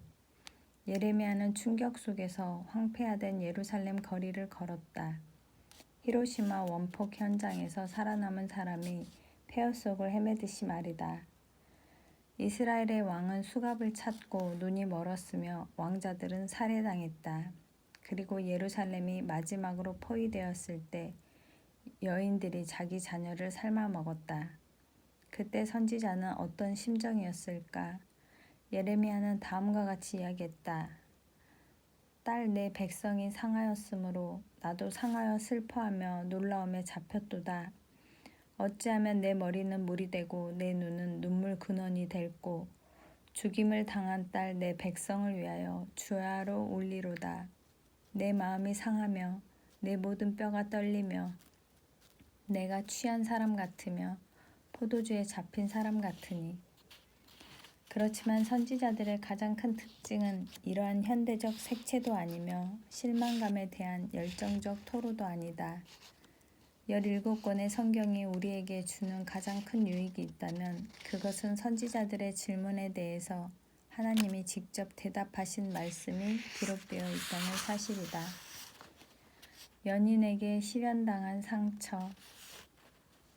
예레미야는 충격 속에서 황폐화된 예루살렘 거리를 걸었다. 히로시마 원폭 현장에서 살아남은 사람이 폐허 속을 헤매듯이 말이다. 이스라엘의 왕은 수갑을 찾고 눈이 멀었으며 왕자들은 살해당했다. 그리고 예루살렘이 마지막으로 포위되었을 때 여인들이 자기 자녀를 삶아 먹었다. 그때 선지자는 어떤 심정이었을까? 예레미야는 다음과 같이 이야기했다. 딸 내 백성이 상하였으므로 나도 상하여 슬퍼하며 놀라움에 잡혔도다. 어찌하면 내 머리는 물이 되고 내 눈은 눈물 근원이 될꼬 죽임을 당한 딸 내 백성을 위하여 주야로 울리로다. 내 마음이 상하며 내 모든 뼈가 떨리며 내가 취한 사람 같으며 포도주에 잡힌 사람 같으니. 그렇지만 선지자들의 가장 큰 특징은 이러한 현대적 색채도 아니며 실망감에 대한 열정적 토로도 아니다. 17권의 성경이 우리에게 주는 가장 큰 유익이 있다면 그것은 선지자들의 질문에 대해서 하나님이 직접 대답하신 말씀이 기록되어 있다는 사실이다. 연인에게 실현당한 상처.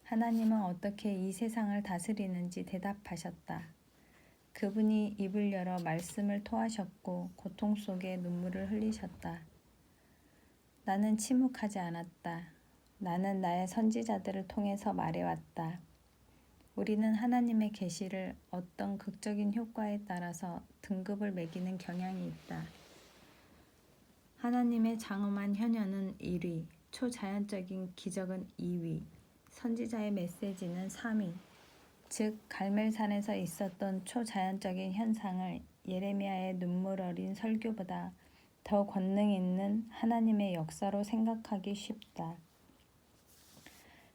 하나님은 어떻게 이 세상을 다스리는지 대답하셨다. 그분이 입을 열어 말씀을 토하셨고 고통 속에 눈물을 흘리셨다. 나는 침묵하지 않았다. 나는 나의 선지자들을 통해서 말해왔다. 우리는 하나님의 계시를 어떤 극적인 효과에 따라서 등급을 매기는 경향이 있다. 하나님의 장엄한 현현은 1위, 초자연적인 기적은 2위, 선지자의 메시지는 3위. 즉 갈멜산에서 있었던 초자연적인 현상을 예레미야의 눈물 어린 설교보다 더 권능 있는 하나님의 역사로 생각하기 쉽다.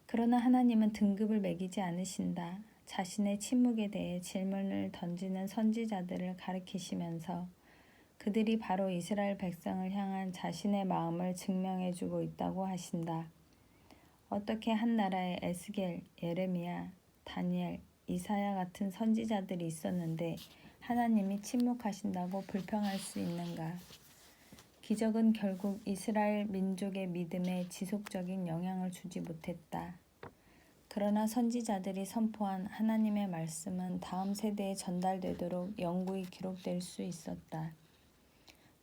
그러나 하나님은 등급을 매기지 않으신다. 자신의 침묵에 대해 질문을 던지는 선지자들을 가리키시면서 그들이 바로 이스라엘 백성을 향한 자신의 마음을 증명해주고 있다고 하신다. 어떻게 한 나라에 에스겔, 예레미야, 다니엘, 이사야 같은 선지자들이 있었는데 하나님이 침묵하신다고 불평할 수 있는가? 기적은 결국 이스라엘 민족의 믿음에 지속적인 영향을 주지 못했다. 그러나 선지자들이 선포한 하나님의 말씀은 다음 세대에 전달되도록 영구히 기록될 수 있었다.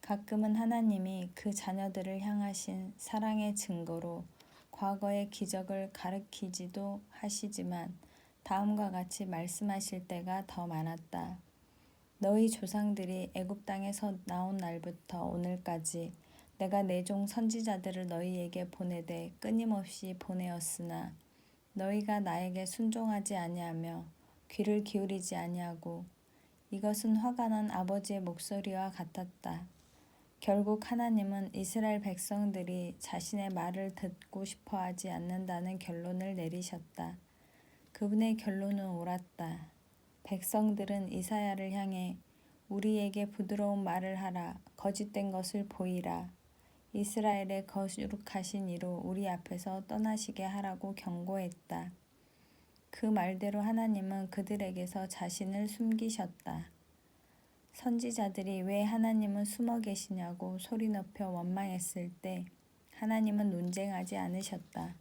가끔은 하나님이 그 자녀들을 향하신 사랑의 증거로 과거의 기적을 가리키지도 하시지만 다음과 같이 말씀하실 때가 더 많았다. 너희 조상들이 애굽 땅에서 나온 날부터 오늘까지 내가 내 종 선지자들을 너희에게 보내되 끊임없이 보내었으나 너희가 나에게 순종하지 아니하며 귀를 기울이지 아니하고 이것은 화가 난 아버지의 목소리와 같았다. 결국 하나님은 이스라엘 백성들이 자신의 말을 듣고 싶어 하지 않는다는 결론을 내리셨다. 그분의 결론은 옳았다. 백성들은 이사야를 향해 우리에게 부드러운 말을 하라, 거짓된 것을 보이라, 이스라엘의 거룩하신 이로 우리 앞에서 떠나시게 하라고 경고했다. 그 말대로 하나님은 그들에게서 자신을 숨기셨다. 선지자들이 왜 하나님은 숨어 계시냐고 소리 높여 원망했을 때 하나님은 논쟁하지 않으셨다.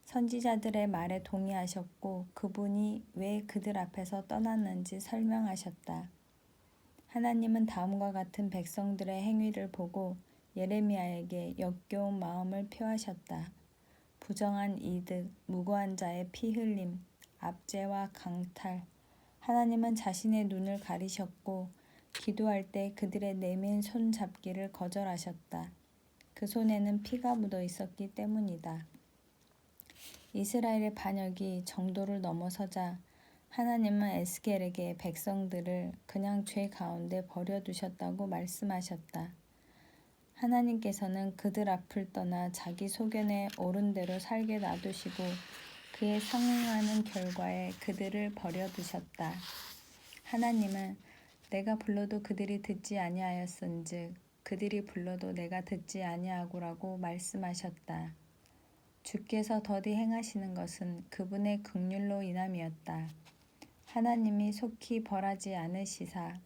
선지자들의 말에 동의하셨고 그분이 왜 그들 앞에서 떠났는지 설명하셨다. 하나님은 다음과 같은 백성들의 행위를 보고 예레미야에게 역겨운 마음을 표하셨다. 부정한 이득, 무고한 자의 피 흘림, 압제와 강탈. 하나님은 자신의 눈을 가리셨고 기도할 때 그들의 내민 손 잡기를 거절하셨다. 그 손에는 피가 묻어 있었기 때문이다. 이스라엘의 반역이 정도를 넘어서자 하나님은 에스겔에게 백성들을 그냥 죄 가운데 버려두셨다고 말씀하셨다. 하나님께서는 그들 앞을 떠나 자기 소견에 옳은 대로 살게 놔두시고 그에 상응하는 결과에 그들을 버려두셨다. 하나님은 내가 불러도 그들이 듣지 아니하였은즉 그들이 불러도 내가 듣지 아니하고라고 말씀하셨다. 주께서 더디 행하시는 것은 그분의 긍휼로 인함이었다. 하나님이 속히 벌하지 않으시사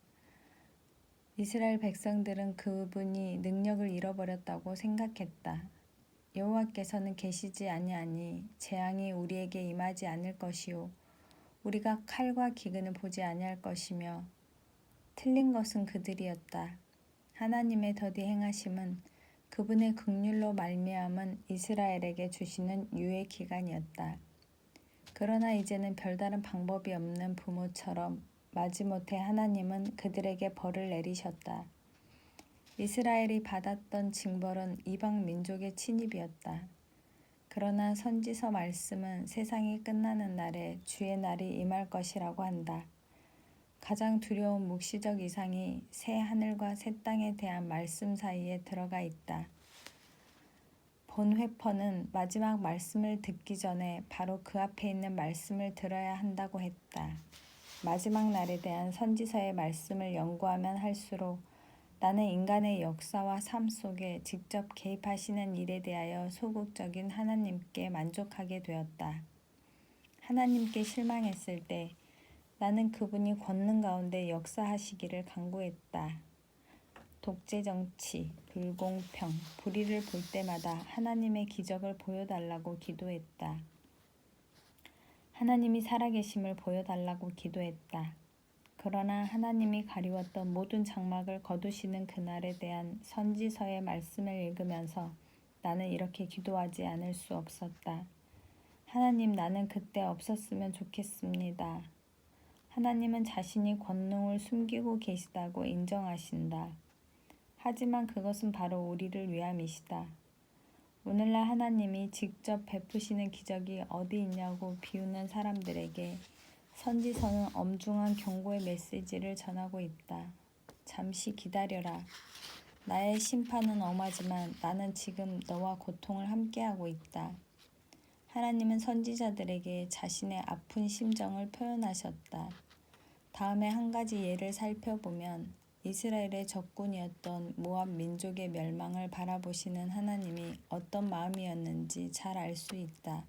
이스라엘 백성들은 그분이 능력을 잃어버렸다고 생각했다. 여호와께서는 계시지 아니하니 재앙이 우리에게 임하지 않을 것이요 우리가 칼과 기근을 보지 아니할 것이며 틀린 것은 그들이었다. 하나님의 더디 행하심은 그분의 긍휼로 말미암은 이스라엘에게 주시는 유예 기간이었다. 그러나 이제는 별다른 방법이 없는 부모처럼 마지못해 하나님은 그들에게 벌을 내리셨다. 이스라엘이 받았던 징벌은 이방 민족의 침입이었다. 그러나 선지서 말씀은 세상이 끝나는 날에 주의 날이 임할 것이라고 한다. 가장 두려운 묵시적 이상이 새 하늘과 새 땅에 대한 말씀 사이에 들어가 있다. 본 회퍼는 마지막 말씀을 듣기 전에 바로 그 앞에 있는 말씀을 들어야 한다고 했다. 마지막 날에 대한 선지서의 말씀을 연구하면 할수록 나는 인간의 역사와 삶 속에 직접 개입하시는 일에 대하여 소극적인 하나님께 만족하게 되었다. 하나님께 실망했을 때 나는 그분이 권능 가운데 역사하시기를 간구했다. 독재 정치, 불공평, 불의를 볼 때마다 하나님의 기적을 보여달라고 기도했다. 하나님이 살아계심을 보여달라고 기도했다. 그러나 하나님이 가리웠던 모든 장막을 거두시는 그날에 대한 선지서의 말씀을 읽으면서 나는 이렇게 기도하지 않을 수 없었다. 하나님, 나는 그때 없었으면 좋겠습니다. 하나님은 자신이 권능을 숨기고 계시다고 인정하신다. 하지만 그것은 바로 우리를 위함이시다. 오늘날 하나님이 직접 베푸시는 기적이 어디 있냐고 비웃는 사람들에게 선지서는 엄중한 경고의 메시지를 전하고 있다. 잠시 기다려라. 나의 심판은 엄하지만 나는 지금 너와 고통을 함께하고 있다. 하나님은 선지자들에게 자신의 아픈 심정을 표현하셨다. 다음에 한 가지 예를 살펴보면 이스라엘의 적군이었던 모압 민족의 멸망을 바라보시는 하나님이 어떤 마음이었는지 잘 알 수 있다.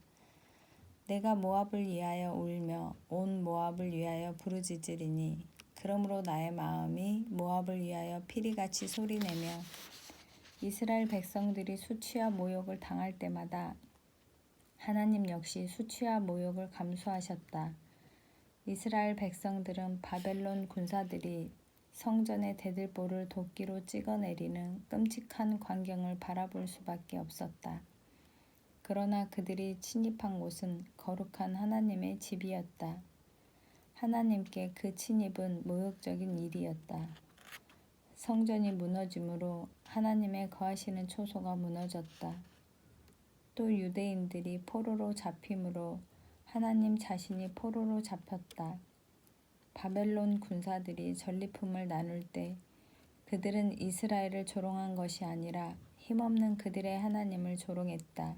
내가 모압을 위하여 울며 온 모압을 위하여 부르짖으리니 그러므로 나의 마음이 모압을 위하여 피리같이 소리내며 이스라엘 백성들이 수치와 모욕을 당할 때마다 하나님 역시 수치와 모욕을 감수하셨다. 이스라엘 백성들은 바벨론 군사들이 성전의 대들보를 도끼로 찍어내리는 끔찍한 광경을 바라볼 수밖에 없었다. 그러나 그들이 침입한 곳은 거룩한 하나님의 집이었다. 하나님께 그 침입은 모욕적인 일이었다. 성전이 무너짐으로 하나님의 거하시는 초소가 무너졌다. 또 유대인들이 포로로 잡힘으로 하나님 자신이 포로로 잡혔다. 바벨론 군사들이 전리품을 나눌 때 그들은 이스라엘을 조롱한 것이 아니라 힘없는 그들의 하나님을 조롱했다.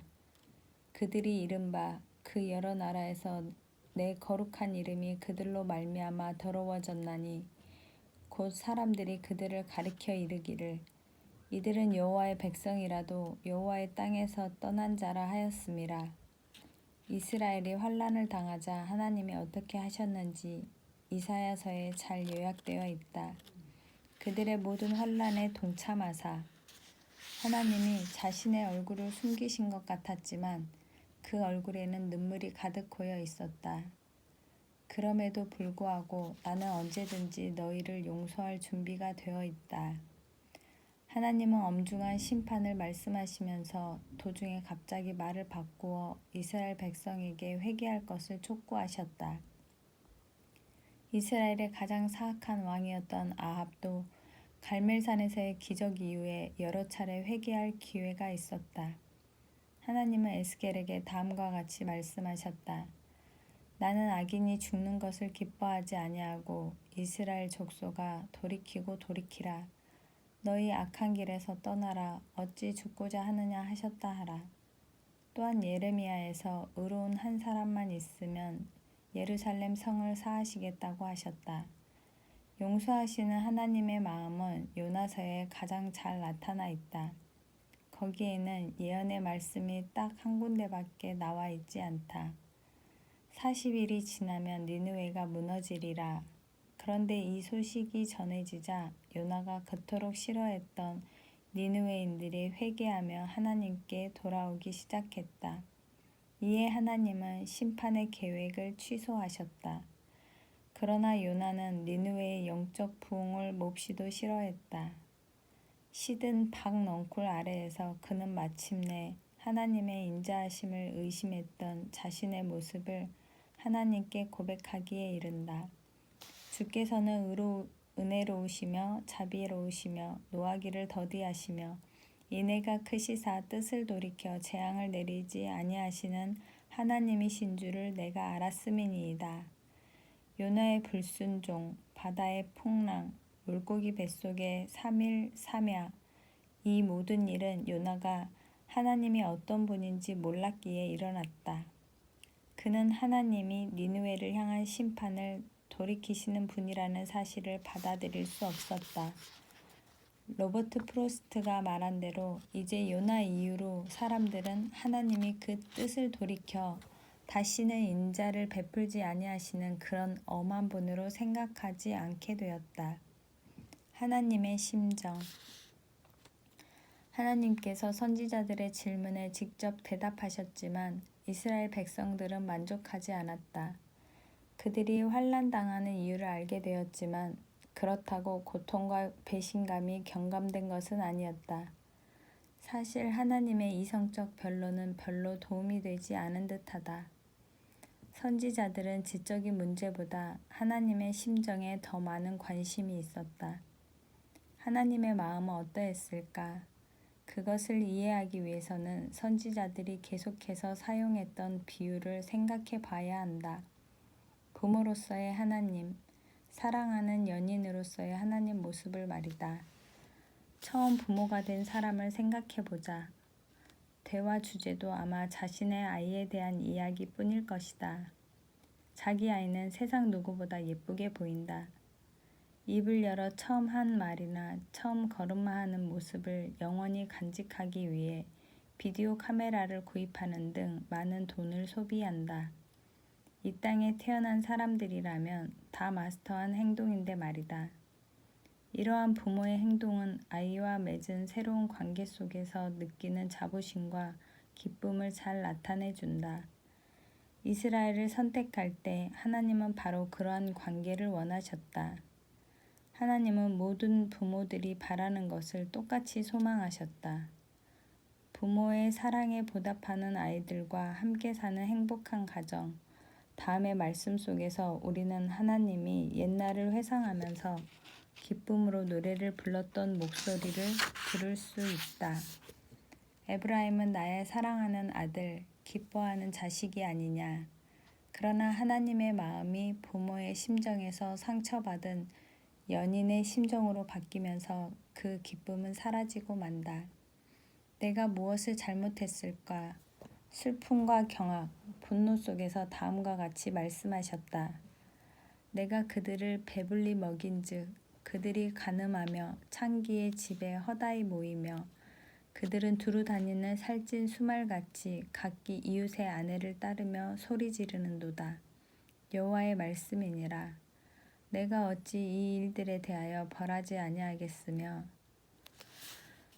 그들이 이른바 그 여러 나라에서 내 거룩한 이름이 그들로 말미암아 더러워졌나니 곧 사람들이 그들을 가리켜 이르기를 이들은 여호와의 백성이라도 여호와의 땅에서 떠난 자라 하였음이라. 이스라엘이 환난을 당하자 하나님이 어떻게 하셨는지 이사야서에 잘 요약되어 있다. 그들의 모든 환난에 동참하사 하나님이 자신의 얼굴을 숨기신 것 같았지만 그 얼굴에는 눈물이 가득 고여 있었다. 그럼에도 불구하고 나는 언제든지 너희를 용서할 준비가 되어 있다. 하나님은 엄중한 심판을 말씀하시면서 도중에 갑자기 말을 바꾸어 이스라엘 백성에게 회개할 것을 촉구하셨다. 이스라엘의 가장 사악한 왕이었던 아합도 갈멜산에서의 기적 이후에 여러 차례 회개할 기회가 있었다. 하나님은 에스겔에게 다음과 같이 말씀하셨다. 나는 악인이 죽는 것을 기뻐하지 아니하고 이스라엘 족속아 돌이키고 돌이키라. 너희 악한 길에서 떠나라. 어찌 죽고자 하느냐 하셨다 하라. 또한 예레미야에서 의로운 한 사람만 있으면 예루살렘 성을 사하시겠다고 하셨다. 용서하시는 하나님의 마음은 요나서에 가장 잘 나타나 있다. 거기에는 예언의 말씀이 딱 한 군데밖에 나와 있지 않다. 40일이 지나면 니느웨가 무너지리라. 그런데 이 소식이 전해지자 요나가 그토록 싫어했던 니느웨인들이 회개하며 하나님께 돌아오기 시작했다. 이에 하나님은 심판의 계획을 취소하셨다. 그러나 요나는 니느웨의 영적 부흥을 몹시도 싫어했다. 시든 박넝쿨 아래에서 그는 마침내 하나님의 인자하심을 의심했던 자신의 모습을 하나님께 고백하기에 이른다. 주께서는 은혜로우시며 자비로우시며 노하기를 더디하시며 인애가 크시사 뜻을 돌이켜 재앙을 내리지 아니하시는 하나님이신 줄을 내가 알았음이니이다. 요나의 불순종, 바다의 풍랑, 물고기 뱃속의 3일 3야 이 모든 일은 요나가 하나님이 어떤 분인지 몰랐기에 일어났다. 그는 하나님이 니느웨를 향한 심판을 돌이키시는 분이라는 사실을 받아들일 수 없었다. 로버트 프로스트가 말한 대로 이제 요나 이후로 사람들은 하나님이 그 뜻을 돌이켜 다시는 인자를 베풀지 아니하시는 그런 엄한 분으로 생각하지 않게 되었다. 하나님의 심정. 하나님께서 선지자들의 질문에 직접 대답하셨지만 이스라엘 백성들은 만족하지 않았다. 그들이 환난당하는 이유를 알게 되었지만 그렇다고 고통과 배신감이 경감된 것은 아니었다. 사실 하나님의 이성적 변론은 별로 도움이 되지 않은 듯하다. 선지자들은 지적인 문제보다 하나님의 심정에 더 많은 관심이 있었다. 하나님의 마음은 어떠했을까? 그것을 이해하기 위해서는 선지자들이 계속해서 사용했던 비유를 생각해 봐야 한다. 부모로서의 하나님, 사랑하는 연인으로서의 하나님 모습을 말이다. 처음 부모가 된 사람을 생각해보자. 대화 주제도 아마 자신의 아이에 대한 이야기뿐일 것이다. 자기 아이는 세상 누구보다 예쁘게 보인다. 입을 열어 처음 한 말이나 처음 걸음마하는 모습을 영원히 간직하기 위해 비디오 카메라를 구입하는 등 많은 돈을 소비한다. 이 땅에 태어난 사람들이라면 다 마스터한 행동인데 말이다. 이러한 부모의 행동은 아이와 맺은 새로운 관계 속에서 느끼는 자부심과 기쁨을 잘 나타내준다. 이스라엘을 선택할 때 하나님은 바로 그러한 관계를 원하셨다. 하나님은 모든 부모들이 바라는 것을 똑같이 소망하셨다. 부모의 사랑에 보답하는 아이들과 함께 사는 행복한 가정. 다음의 말씀 속에서 우리는 하나님이 옛날을 회상하면서 기쁨으로 노래를 불렀던 목소리를 들을 수 있다. 에브라임은 나의 사랑하는 아들, 기뻐하는 자식이 아니냐. 그러나 하나님의 마음이 부모의 심정에서 상처받은 연인의 심정으로 바뀌면서 그 기쁨은 사라지고 만다. 내가 무엇을 잘못했을까? 슬픔과 경악, 분노 속에서 다음과 같이 말씀하셨다. 내가 그들을 배불리 먹인즉 그들이 가늠하며 창기의 집에 허다히 모이며 그들은 두루 다니는 살찐 수말같이 각기 이웃의 아내를 따르며 소리 지르는도다. 여호와의 말씀이니라. 내가 어찌 이 일들에 대하여 벌하지 아니하겠으며.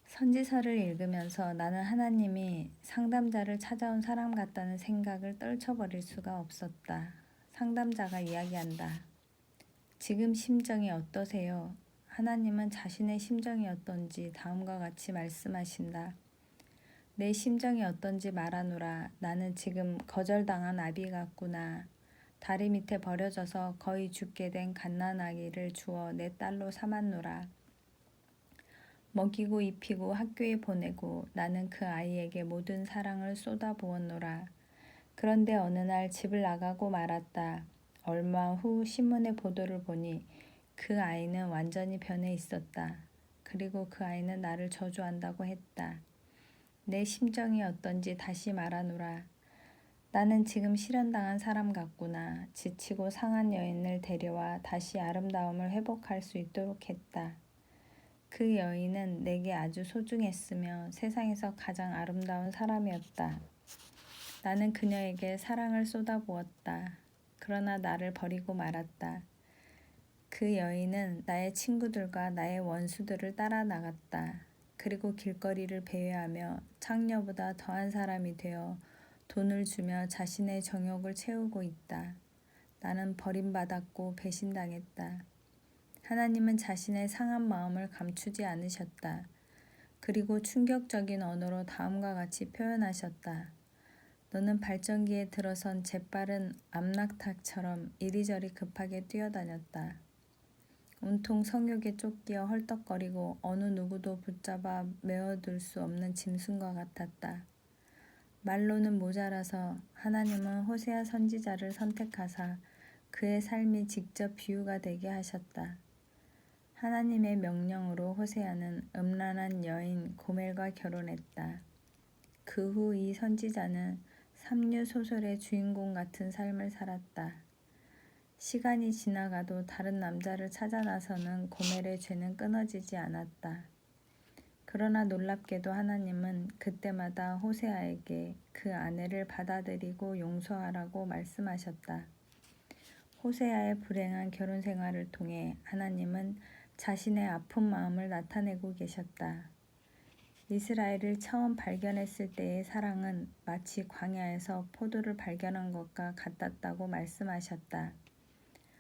선지서를 읽으면서 나는 하나님이 상담자를 찾아온 사람 같다는 생각을 떨쳐버릴 수가 없었다. 상담자가 이야기한다. 지금 심정이 어떠세요? 하나님은 자신의 심정이 어떤지 다음과 같이 말씀하신다. 내 심정이 어떤지 말하노라. 나는 지금 거절당한 아비 같구나. 다리 밑에 버려져서 거의 죽게 된 갓난아기를 주어 내 딸로 삼았노라. 먹이고 입히고 학교에 보내고 나는 그 아이에게 모든 사랑을 쏟아부었노라. 그런데 어느 날 집을 나가고 말았다. 얼마 후 신문의 보도를 보니 그 아이는 완전히 변해 있었다. 그리고 그 아이는 나를 저주한다고 했다. 내 심정이 어떤지 다시 말하노라. 나는 지금 실현당한 사람 같구나. 지치고 상한 여인을 데려와 다시 아름다움을 회복할 수 있도록 했다. 그 여인은 내게 아주 소중했으며 세상에서 가장 아름다운 사람이었다. 나는 그녀에게 사랑을 쏟아부었다. 그러나 나를 버리고 말았다. 그 여인은 나의 친구들과 나의 원수들을 따라 나갔다. 그리고 길거리를 배회하며 창녀보다 더한 사람이 되어 돈을 주며 자신의 정욕을 채우고 있다. 나는 버림받았고 배신당했다. 하나님은 자신의 상한 마음을 감추지 않으셨다. 그리고 충격적인 언어로 다음과 같이 표현하셨다. 너는 발전기에 들어선 재빠른 암낙타처럼 이리저리 급하게 뛰어다녔다. 온통 성욕에 쫓기어 헐떡거리고 어느 누구도 붙잡아 메어둘 수 없는 짐승과 같았다. 말로는 모자라서 하나님은 호세아 선지자를 선택하사 그의 삶이 직접 비유가 되게 하셨다. 하나님의 명령으로 호세아는 음란한 여인 고멜과 결혼했다. 그 후 이 선지자는 삼류 소설의 주인공 같은 삶을 살았다. 시간이 지나가도 다른 남자를 찾아 나서는 고멜의 죄는 끊어지지 않았다. 그러나 놀랍게도 하나님은 그때마다 호세아에게 그 아내를 받아들이고 용서하라고 말씀하셨다. 호세아의 불행한 결혼 생활을 통해 하나님은 자신의 아픈 마음을 나타내고 계셨다. 이스라엘을 처음 발견했을 때의 사랑은 마치 광야에서 포도를 발견한 것과 같았다고 말씀하셨다.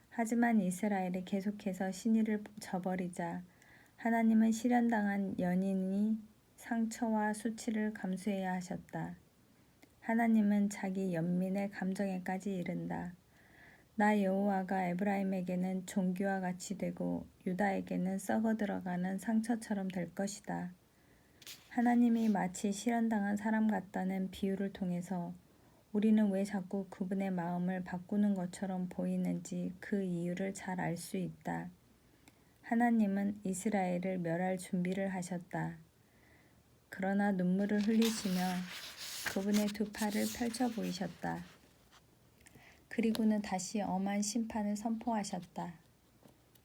하지만 이스라엘이 계속해서 신의를 저버리자 하나님은 실현당한 연인이 상처와 수치를 감수해야 하셨다. 하나님은 자기 연민의 감정에까지 이른다. 나 여호와가 에브라임에게는 종기와 같이 되고 유다에게는 썩어 들어가는 상처처럼 될 것이다. 하나님이 마치 실현당한 사람 같다는 비유를 통해서 우리는 왜 자꾸 그분의 마음을 바꾸는 것처럼 보이는지 그 이유를 잘 알 수 있다. 하나님은 이스라엘을 멸할 준비를 하셨다. 그러나 눈물을 흘리시며 그분의 두 팔을 펼쳐 보이셨다. 그리고는 다시 엄한 심판을 선포하셨다.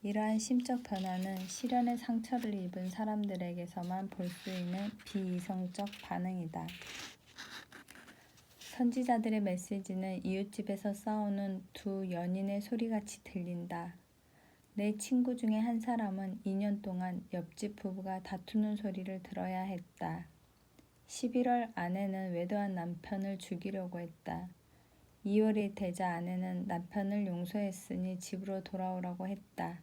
이러한 심적 변화는 시련의 상처를 입은 사람들에게서만 볼 수 있는 비이성적 반응이다. 선지자들의 메시지는 이웃집에서 싸우는 두 연인의 소리같이 들린다. 내 친구 중에 한 사람은 2년 동안 옆집 부부가 다투는 소리를 들어야 했다. 11월 아내는 외도한 남편을 죽이려고 했다. 2월이 되자 아내는 남편을 용서했으니 집으로 돌아오라고 했다.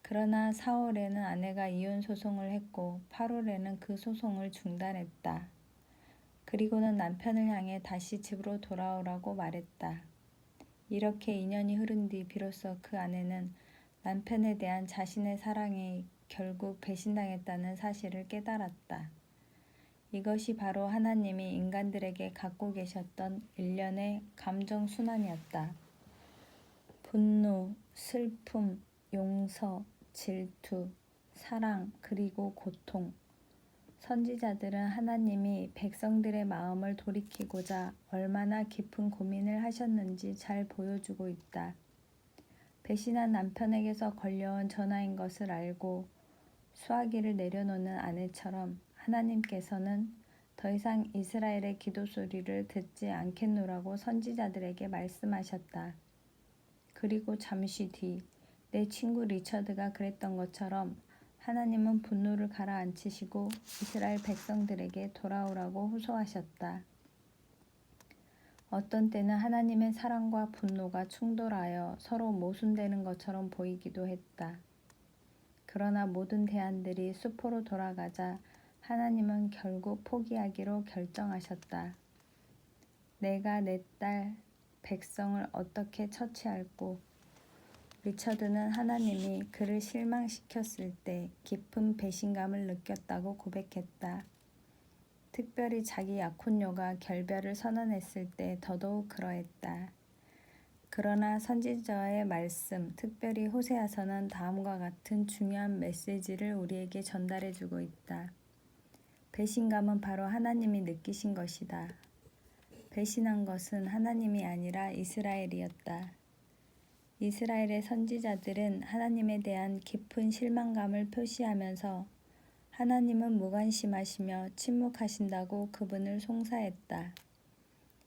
그러나 4월에는 아내가 이혼 소송을 했고 8월에는 그 소송을 중단했다. 그리고는 남편을 향해 다시 집으로 돌아오라고 말했다. 이렇게 2년이 흐른 뒤 비로소 그 아내는 남편에 대한 자신의 사랑이 결국 배신당했다는 사실을 깨달았다. 이것이 바로 하나님이 인간들에게 갖고 계셨던 일련의 감정 순환이었다. 분노, 슬픔, 용서, 질투, 사랑, 그리고 고통. 선지자들은 하나님이 백성들의 마음을 돌이키고자 얼마나 깊은 고민을 하셨는지 잘 보여주고 있다. 배신한 남편에게서 걸려온 전화인 것을 알고 수화기를 내려놓는 아내처럼 하나님께서는 더 이상 이스라엘의 기도 소리를 듣지 않겠노라고 선지자들에게 말씀하셨다. 그리고 잠시 뒤 내 친구 리처드가 그랬던 것처럼 하나님은 분노를 가라앉히시고 이스라엘 백성들에게 돌아오라고 호소하셨다. 어떤 때는 하나님의 사랑과 분노가 충돌하여 서로 모순되는 것처럼 보이기도 했다. 그러나 모든 대안들이 수포로 돌아가자 하나님은 결국 포기하기로 결정하셨다. 내가 내 딸 백성을 어떻게 처치할꼬? 리처드는 하나님이 그를 실망시켰을 때 깊은 배신감을 느꼈다고 고백했다. 특별히 자기 약혼녀가 결별을 선언했을 때 더더욱 그러했다. 그러나 선지자의 말씀, 특별히 호세아서는 다음과 같은 중요한 메시지를 우리에게 전달해주고 있다. 배신감은 바로 하나님이 느끼신 것이다. 배신한 것은 하나님이 아니라 이스라엘이었다. 이스라엘의 선지자들은 하나님에 대한 깊은 실망감을 표시하면서 하나님은 무관심하시며 침묵하신다고 그분을 송사했다.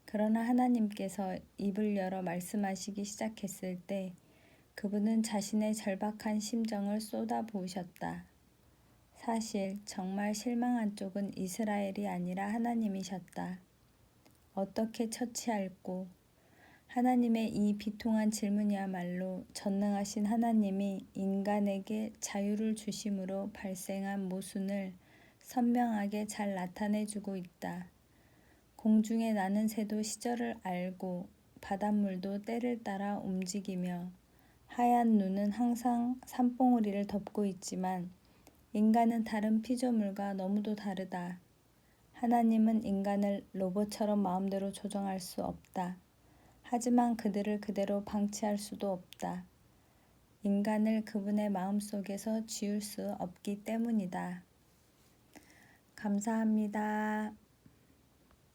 그러나 하나님께서 입을 열어 말씀하시기 시작했을 때 그분은 자신의 절박한 심정을 쏟아부으셨다. 사실 정말 실망한 쪽은 이스라엘이 아니라 하나님이셨다. 어떻게 처치할꼬? 하나님의 이 비통한 질문이야말로 전능하신 하나님이 인간에게 자유를 주심으로 발생한 모순을 선명하게 잘 나타내주고 있다. 공중에 나는 새도 시절을 알고 바닷물도 때를 따라 움직이며 하얀 눈은 항상 산봉우리를 덮고 있지만 인간은 다른 피조물과 너무도 다르다. 하나님은 인간을 로봇처럼 마음대로 조정할 수 없다. 하지만 그들을 그대로 방치할 수도 없다. 인간을 그분의 마음속에서 지울 수 없기 때문이다. 감사합니다.